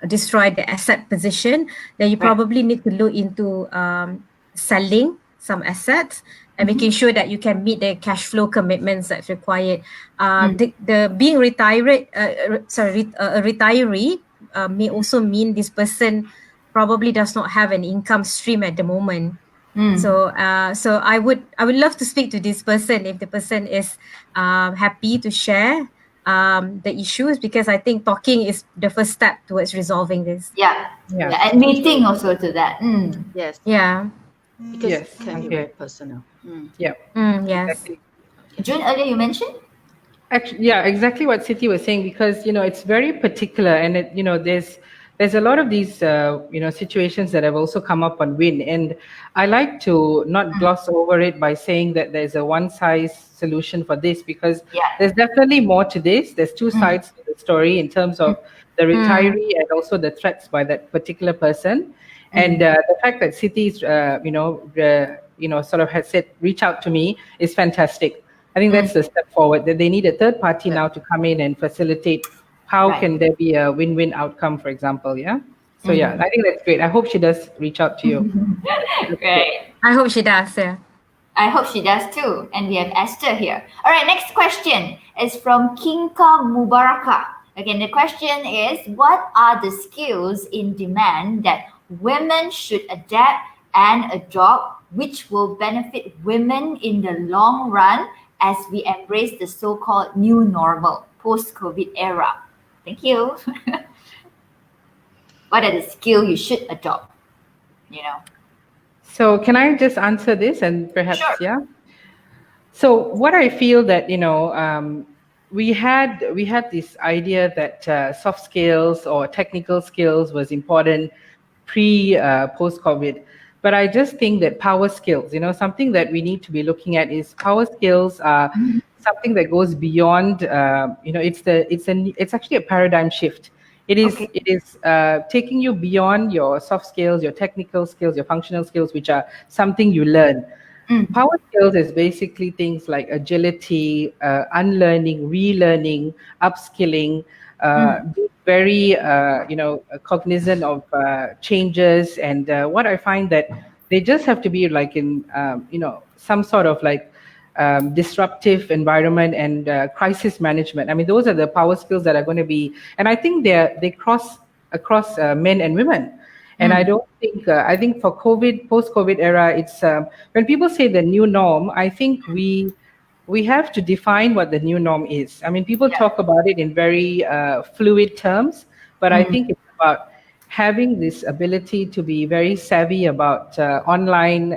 destroy the asset position, then you probably need to look into selling some assets and making sure that you can meet the cash flow commitments that's required. The being retired, a retiree may also mean this person probably does not have an income stream at the moment. So I would love to speak to this person if the person is happy to share the issues, because I think talking is the first step towards resolving this. Yeah. Yeah. Admitting also to that. Yes. Yeah. Because Yes, it can be okay. very personal. Yeah. Yes. Exactly. June, earlier you mentioned? Actually, yeah, exactly what Siti was saying, because it's very particular, and there's a lot of these situations that have also come up on WIN, and I like to not gloss over it by saying that there's a one size solution for this, because Yeah. there's definitely more to this. There's two sides to the story in terms of the retiree and also the threats by that particular person, and the fact that Siti's sort of has said reach out to me is fantastic. I think that's the step forward, that they need a third party now to come in and facilitate how Right. can there be a win-win outcome, for example. Yeah. So yeah, I think that's great. I hope she does reach out to you. Right. I hope she does. Yeah. I hope she does too. And we have Esther here. All right, next question is from Kinka Mubaraka. Again, the question is, what are the skills in demand that women should adapt and adopt, which will benefit women in the long run as we embrace the so-called new normal post-COVID era? Thank you. What are the skills you should adopt? So can I just answer this, and perhaps, Sure. yeah? So what I feel that, we had this idea that soft skills or technical skills was important post-COVID. But I just think that power skills, something that we need to be looking at is power skills are something that goes beyond, it's actually a paradigm shift. It is taking you beyond your soft skills, your technical skills, your functional skills, which are something you learn. Power skills is basically things like agility, unlearning, relearning, upskilling, be very, cognizant of changes. And what I find that they just have to be like in, some sort of like disruptive environment and crisis management. I mean, those are the power skills that are going to be, and I think they cross across men and women. And I don't think, I think for post-COVID era, it's, when people say the new norm, I think we have to define what the new norm is. I mean, people talk about it in very fluid terms, but I think it's about having this ability to be very savvy about online,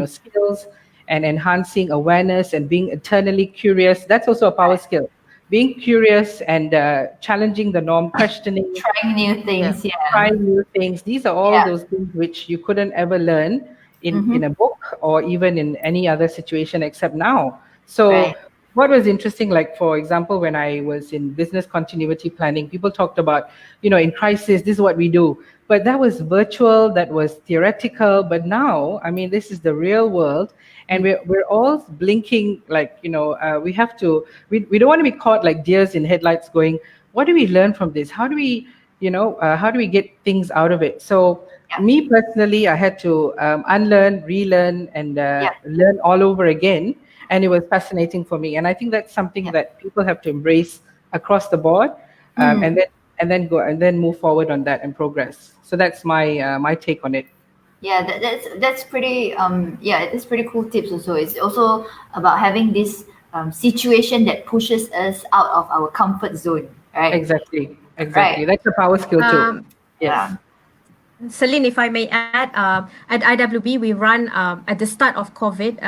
skills, and enhancing awareness and being eternally curious. That's also a power skill. Being curious and challenging the norm, questioning, Trying new things. Yeah. trying new things. These are all those things which you couldn't ever learn in a book or even in any other situation except now. So Right. what was interesting, like for example, when I was in business continuity planning, people talked about, in crisis, this is what we do. But that was virtual, that was theoretical. But now, I mean, this is the real world. And we're all blinking, like, we have to, we don't want to be caught like deers in headlights going, what do we learn from this? How do we how do we get things out of it? So Yeah. me personally, I had to unlearn, relearn, and Yeah. learn all over again. And it was fascinating for me. And I think that's something Yeah. that people have to embrace across the board, Mm. and then move forward on that and progress. So that's my take on it. Yeah, that's pretty yeah, it's pretty cool tips also. It's also about having this situation that pushes us out of our comfort zone, right? Exactly, exactly. Right. That's a power skill too. Um, Yes. Yeah. Celine, if I may add, at IWB, we run at the start of COVID,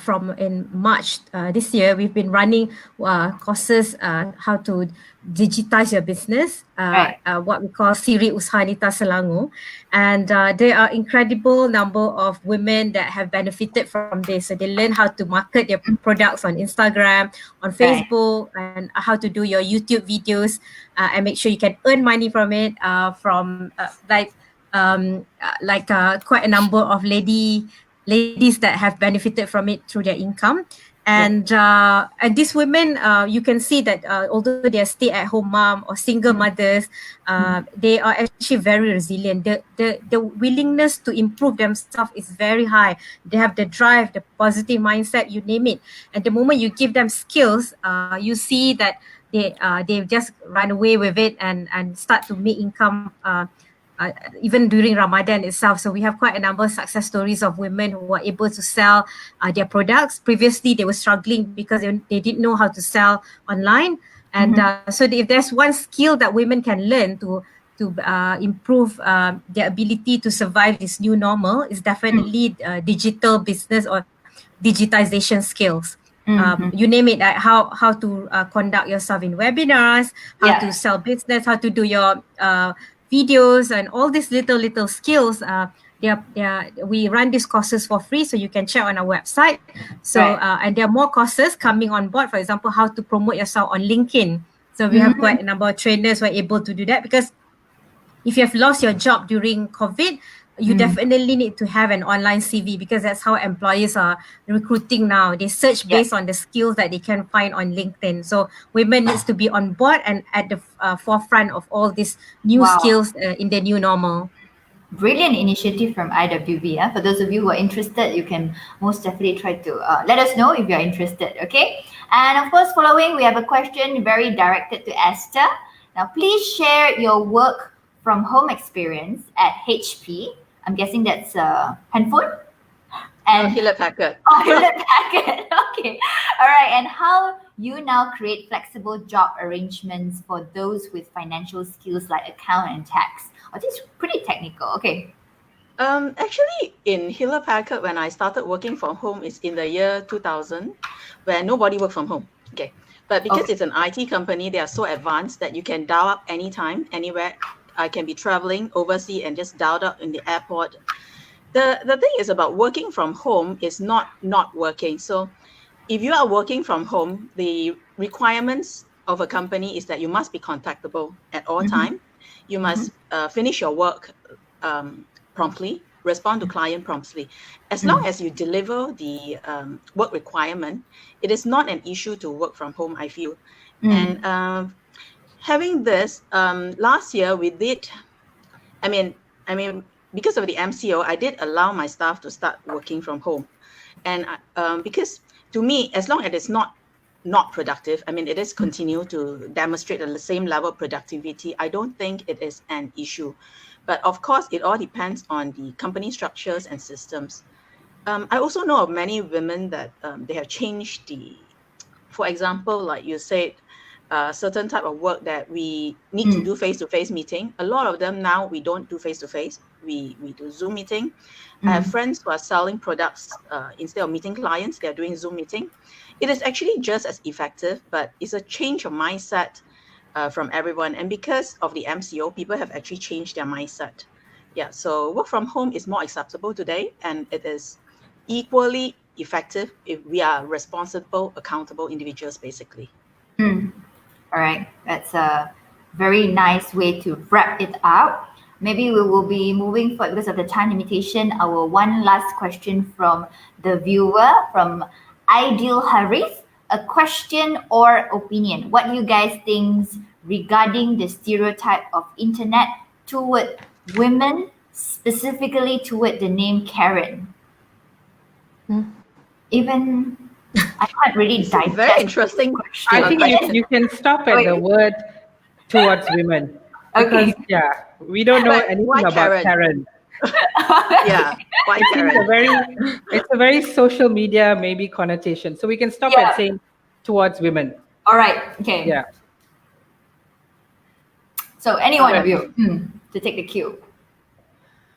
from in March this year, we've been running courses how to digitize your business, Right. what we call Siri Ushanita Selangor. And there are incredible number of women that have benefited from this. So they learn how to market their products on Instagram, on Right. Facebook, and how to do your YouTube videos, and make sure you can earn money from it, from quite a number of ladies that have benefited from it through their income. Yeah. And these women, you can see that although they are stay-at-home mom or single mothers, they are actually very resilient. The willingness to improve themselves is very high. They have the drive, the positive mindset, you name it. And the moment you give them skills, you see that they just run away with it and start to make income. Even during Ramadan itself. So we have quite a number of success stories of women who were able to sell their products. Previously, they were struggling because they didn't know how to sell online. And so if there's one skill that women can learn to improve their ability to survive this new normal, is definitely digital business or digitization skills. You name it, how to conduct yourself in webinars, how to Yeah. sell business, how to do your videos, and all these little skills. We run these courses for free, so you can check on our website. So Right. and there are more courses coming on board. For example, how to promote yourself on LinkedIn. So we have Mhm. quite a number of trainers who are able to do that, because if you have lost your job during COVID, you definitely need to have an online CV, because that's how employers are recruiting now. They search Yeah. based on the skills that they can find on LinkedIn. So women needs to be on board and at the forefront of all these new Wow. skills in the new normal. Brilliant initiative from IWB. For those of you who are interested, you can most definitely try to let us know if you're interested. Okay. And of course, following, we have a question very directed to Esther. Now, please share your work from home experience at HP. I'm guessing that's a handphone. No, And Hewlett Packard. oh, Hewlett Packard. Okay. All right. And how you now create flexible job arrangements for those with financial skills like account and tax. Oh, this is pretty technical. Okay. Actually, in Hewlett Packard, when I started working from home, is in the year 2000, where nobody worked from home. Okay, but because Okay. it's an IT company, they are so advanced that you can dial up anytime, anywhere. I can be traveling overseas and just dial up in the airport. The thing is about working from home is not working. So if you are working from home, the requirements of a company is that you must be contactable at all time. You must finish your work promptly, respond to client promptly. As long as you deliver the work requirement, it is not an issue to work from home, I feel. And having this, last year we did, I mean, because of the MCO, I did allow my staff to start working from home. And because to me, as long as it's not productive, I mean, it is continue to demonstrate the same level of productivity, I don't think it is an issue. But of course, it all depends on the company structures and systems. I also know of many women that they have changed for example, like you said, certain type of work that we need to do face-to-face meeting. A lot of them now, we don't do face-to-face. We do Zoom meeting. I have friends who are selling products instead of meeting clients, they're doing Zoom meeting. It is actually just as effective, but it's a change of mindset from everyone. And because of the MCO, people have actually changed their mindset. Yeah, so work from home is more acceptable today, and it is equally effective if we are responsible, accountable individuals, basically. All right. That's a very nice way to wrap it up. Maybe we will be moving forward because of the time limitation. Our one last question from the viewer from Ideal Harris. A question or opinion. What do you guys think regarding the stereotype of internet toward women, specifically toward the name Karen? Even I can't really It's a digest very this interesting question. I think question. you can stop at Wait. the word towards women. Because, Okay. we don't know But anything why about Karen? Karen. Yeah, why It's Karen? a very social media maybe connotation. So we can stop Yeah. at saying towards women. All right. Okay. Yeah. So any one of you to take the cue.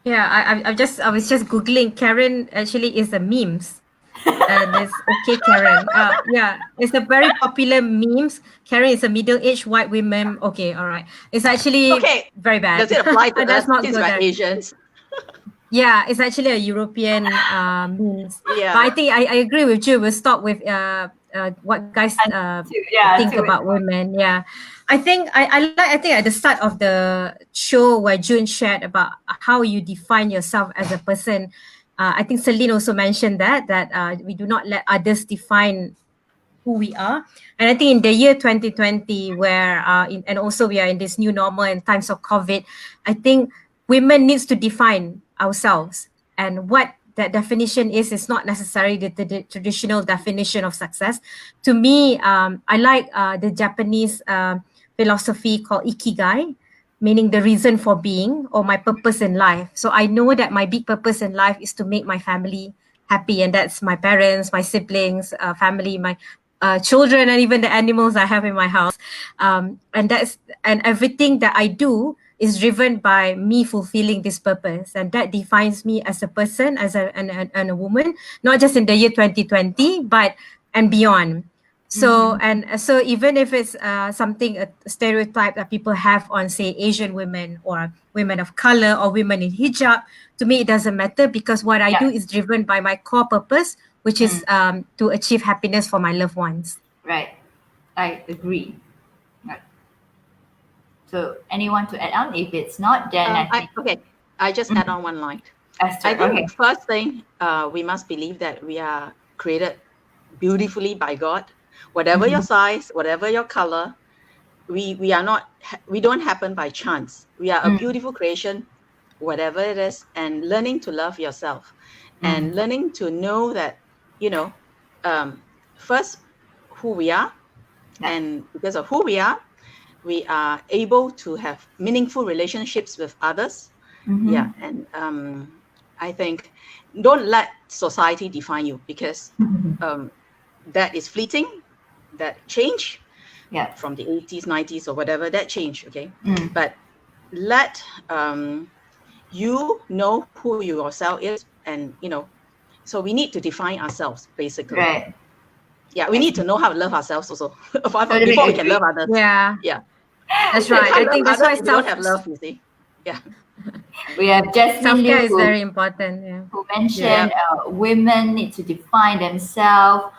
Yeah, I was just googling. Karen actually is a memes. There's okay Karen. Yeah, it's a very popular memes. Karen is a middle-aged white woman. Okay, all right. It's actually Okay, very bad. does it apply to That's us not since good. we're Asians? Yeah, it's actually a European memes. But I Yeah. think I agree with you. We'll stop with what guys think about women. Yeah, I think at the start of the show where June shared about how you define yourself as a person. I think Celine also mentioned that we do not let others define who we are. And I think in the year 2020, where and also we are in this new normal in times of COVID, I think women needs to define ourselves, and what that definition is not necessarily the traditional definition of success. To me, I like the Japanese philosophy called ikigai, meaning the reason for being or my purpose in life. So I know that my big purpose in life is to make my family happy, and that's my parents, my siblings, family, my children, and even the animals I have in my house. And everything that I do is driven by me fulfilling this purpose, and that defines me as a person, as and a woman, not just in the year 2020, but and beyond. So so even if it's something a stereotype that people have on, say, Asian women or women of color or women in hijab, to me it doesn't matter, because what I do is driven by my core purpose, which is to achieve happiness for my loved ones. Right. I agree. Right. So anyone to add on? If it's not, then I think Okay, I just add on one line. Esther. I think Okay. first thing, we must believe that we are created beautifully by God. Whatever your size, whatever your color, we are not, we don't happen by chance. We are a beautiful creation, whatever it is, and learning to love yourself and learning to know that, first who we are, and because of who we are able to have meaningful relationships with others. Yeah, and I think don't let society define you, because that is fleeting, that change from the 80s, 90s or whatever, that change, okay? But let you know who yourself is, and so we need to define ourselves, basically. Right. Yeah, we need to know how to love ourselves also before we can love others. Yeah. Yeah. That's We right. can't I think love that's why others if we don't have love, you see. Yeah. We have Jasmine self-care Liu is very important. Yeah. who mentioned women need to define themselves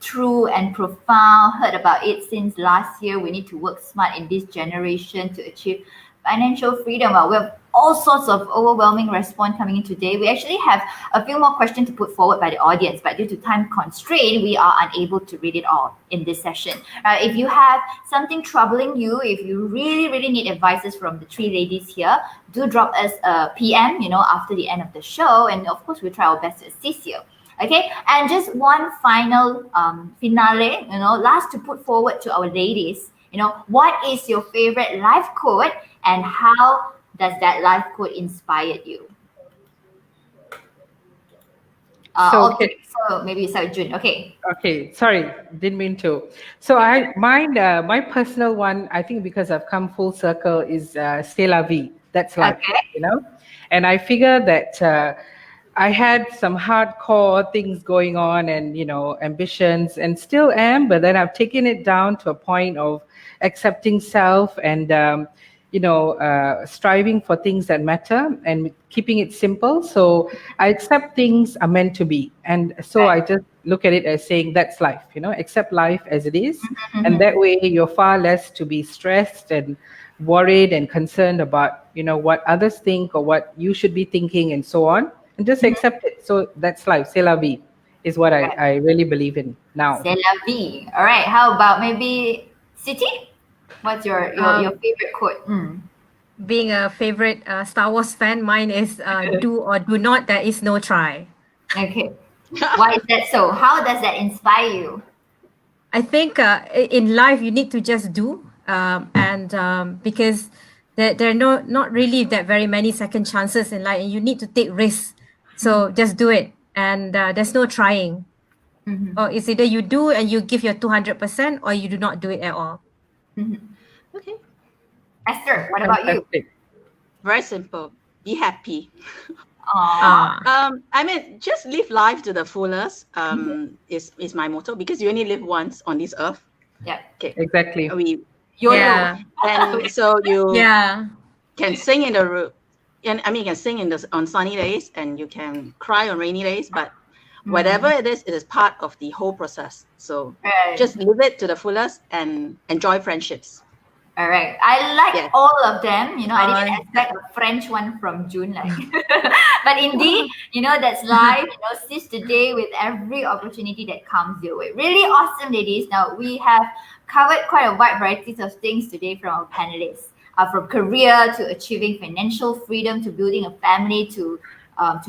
true and profound. Heard about it since last year. We need to work smart in this generation to achieve financial freedom. Well, we have all sorts of overwhelming response coming in today. We actually have a few more questions to put forward by the audience, but due to time constraint, we are unable to read it all in this session. If you have something troubling you, if you really need advices from the three ladies here, do drop us a PM, after the end of the show, and of course we'll try our best to assist you. Okay, and just one final finale, last to put forward to our ladies. What is your favorite life quote, and how does that life quote inspire you? So maybe start with June. Okay. Okay, sorry, didn't mean to. So my personal one, I think because I've come full circle, is c'est la vie. That's life, And I figure that I had some hardcore things going on and, ambitions, and still am, but then I've taken it down to a point of accepting self and, striving for things that matter and keeping it simple. So I accept things are meant to be. And so I just look at it as saying that's life, accept life as it is. And that way you're far less to be stressed and worried and concerned about, what others think or what you should be thinking and so on. And just accept it. So that's life. C'est la vie is what I really believe in now. C'est la vie. All right. How about maybe Siti? What's your favorite quote? Being a favorite Star Wars fan, mine is do or do not, there is no try. Okay. Why is that so? How does that inspire you? I think in life you need to just do, and because there are not really that very many second chances in life, and you need to take risks. So just do it, and there's no trying. Or it's either you do and you give your 200%, or you do not do it at all. Okay. Esther, what about you? Fantastic. Very simple. Be happy. Aw. I mean, just live life to the fullest. Is my motto, because you only live once on this earth. Yeah. Okay. Exactly. YOLO. Yeah. And so you Yeah. can sing in the room, and I mean, you can sing on sunny days, and you can cry on rainy days. But whatever it is part of the whole process. So Right. just live it to the fullest and enjoy friendships. All right. I like Yes. all of them. I didn't Nice. expect a French one from June. But indeed, that's life. Seize the day with every opportunity that comes your way. Really awesome, ladies. Now, we have covered quite a wide variety of things today from our panelists. From career to achieving financial freedom to building a family to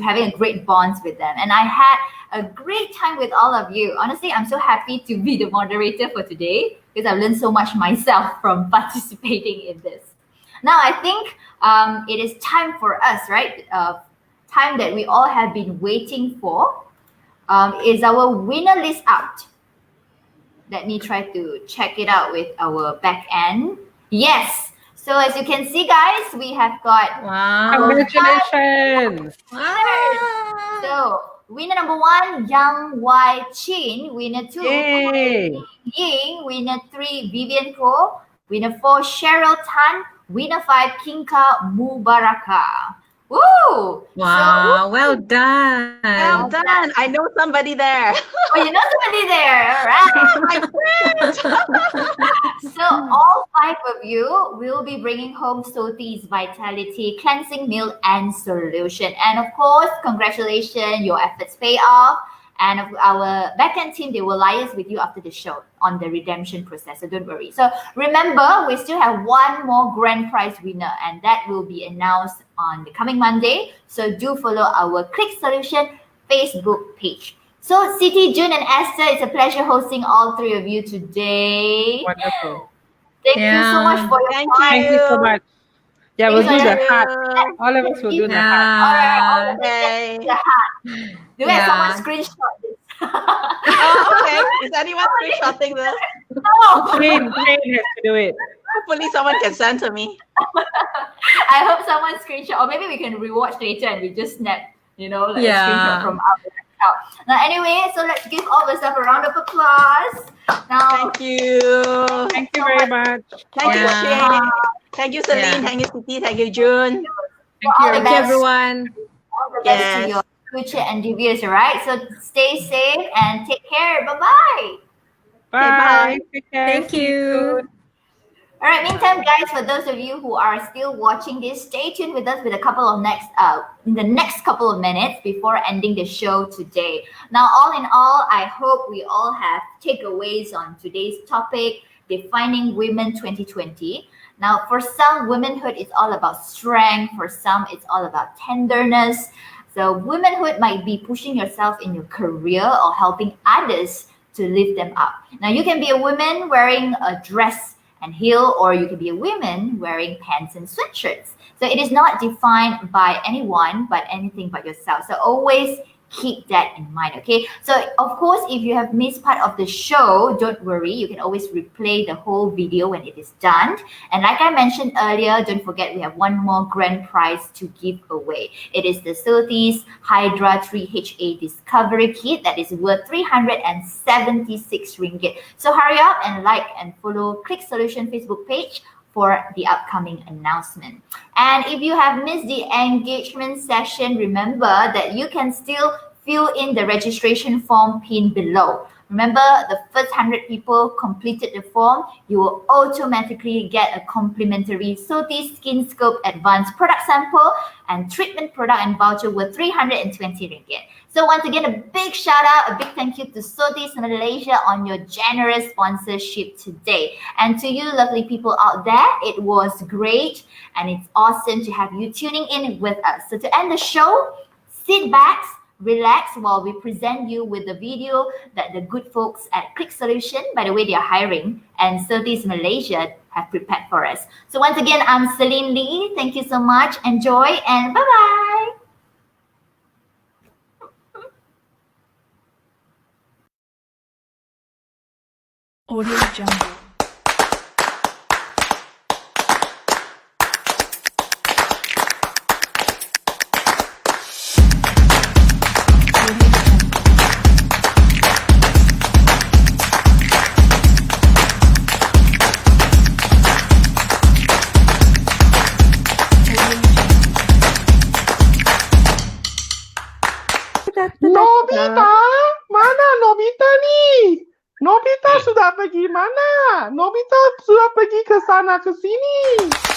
having a great bonds with them. And I had a great time with all of you. Honestly, I'm so happy to be the moderator for today because I've learned so much myself from participating in this. Now, I think it is time for us, right? Time that we all have been waiting for is our winner list out. Let me try to check it out with our back end. Yes. So as you can see, guys, we have got Wow. Congratulations. Wow. So winner number 1, Yang Y Chin. Winner 2, Yay. Ying. Winner 3, Vivian Ko. Winner 4, Cheryl Tan. Winner 5, Kinka Mubaraka. Woo! Wow. Well done. Well done. I know somebody there. Oh, you know somebody there. All right. My friend. So all 5 of you will be bringing home Soti's Vitality Cleansing Meal and Solution. And of course, congratulations, your efforts pay off. And our backend team, they will liaise with you after the show on the redemption process. So don't worry. So remember, we still have one more grand prize winner, and that will be announced on the coming Monday. So do follow our Qlic Solution Facebook page. So Siti, June, and Esther, it's a pleasure hosting all 3 of you today. Wonderful. Thank you so much for your Thank time. Thank you so much. Yeah, we'll do the heart. you. All of us will do the heart. All right, all of us Okay. get the hat. Do we have someone Yeah. screenshot this? Oh, okay. Is anyone screenshotting this? No. Shane has to do it. Hopefully someone can send to me. I hope someone screenshot, or maybe we can rewatch later and we just snap, a screenshot Yeah. from our account. Now, anyway, so let's give all of us a round of applause. Now, Thank you. Thank you very much. Thank you, Yeah. Shane. Thank you, Celine. Yeah. Thank you, Siti. Thank you, June. Thank all you. the Thank you, best. everyone. All the best to Yes. your future endeavors, all right? So stay safe and take care. Bye-bye. Bye. Take care. Thank See you. soon. All right, meantime, guys, for those of you who are still watching this, stay tuned with us with a couple of in the next couple of minutes before ending the show today. Now, all in all, I hope we all have takeaways on today's topic, Defining Women 2020. Now, for some, womanhood is all about strength. For some, it's all about tenderness. So womanhood might be pushing yourself in your career or helping others to lift them up. Now, you can be a woman wearing a dress and heel, or you can be a woman wearing pants and sweatshirts. So it is not defined by anyone but anything but yourself. So always keep that in mind, okay? So of course, if you have missed part of the show, don't worry, you can always replay the whole video when it is done. And like I mentioned earlier, don't forget we have one more grand prize to give away. It is the Sotis Hydra 3HA Discovery Kit that is worth 376 ringgit. So hurry up and like and follow Qlic Solution Facebook page for the upcoming announcement. And if you have missed the engagement session, remember that you can still fill in the registration form pinned below. Remember, the first 100 people completed the form, you will automatically get a complimentary Soti Skin Scope Advanced product sample and treatment product and voucher worth 320 ringgit. So once again, a big shout out, a big thank you to Sotis Malaysia on your generous sponsorship today. And to you lovely people out there, it was great and it's awesome to have you tuning in with us. So to end the show, sit back, relax while we present you with the video that the good folks at Qlic Solution, by the way, they are hiring, and Sotis Malaysia have prepared for us. So once again, I'm Celine Lee. Thank you so much. Enjoy and bye-bye. Audio Jungle. Nobita? Mana Nobita ni? Nobita sudah pergi mana? Nobita sudah pergi ke sana ke sini.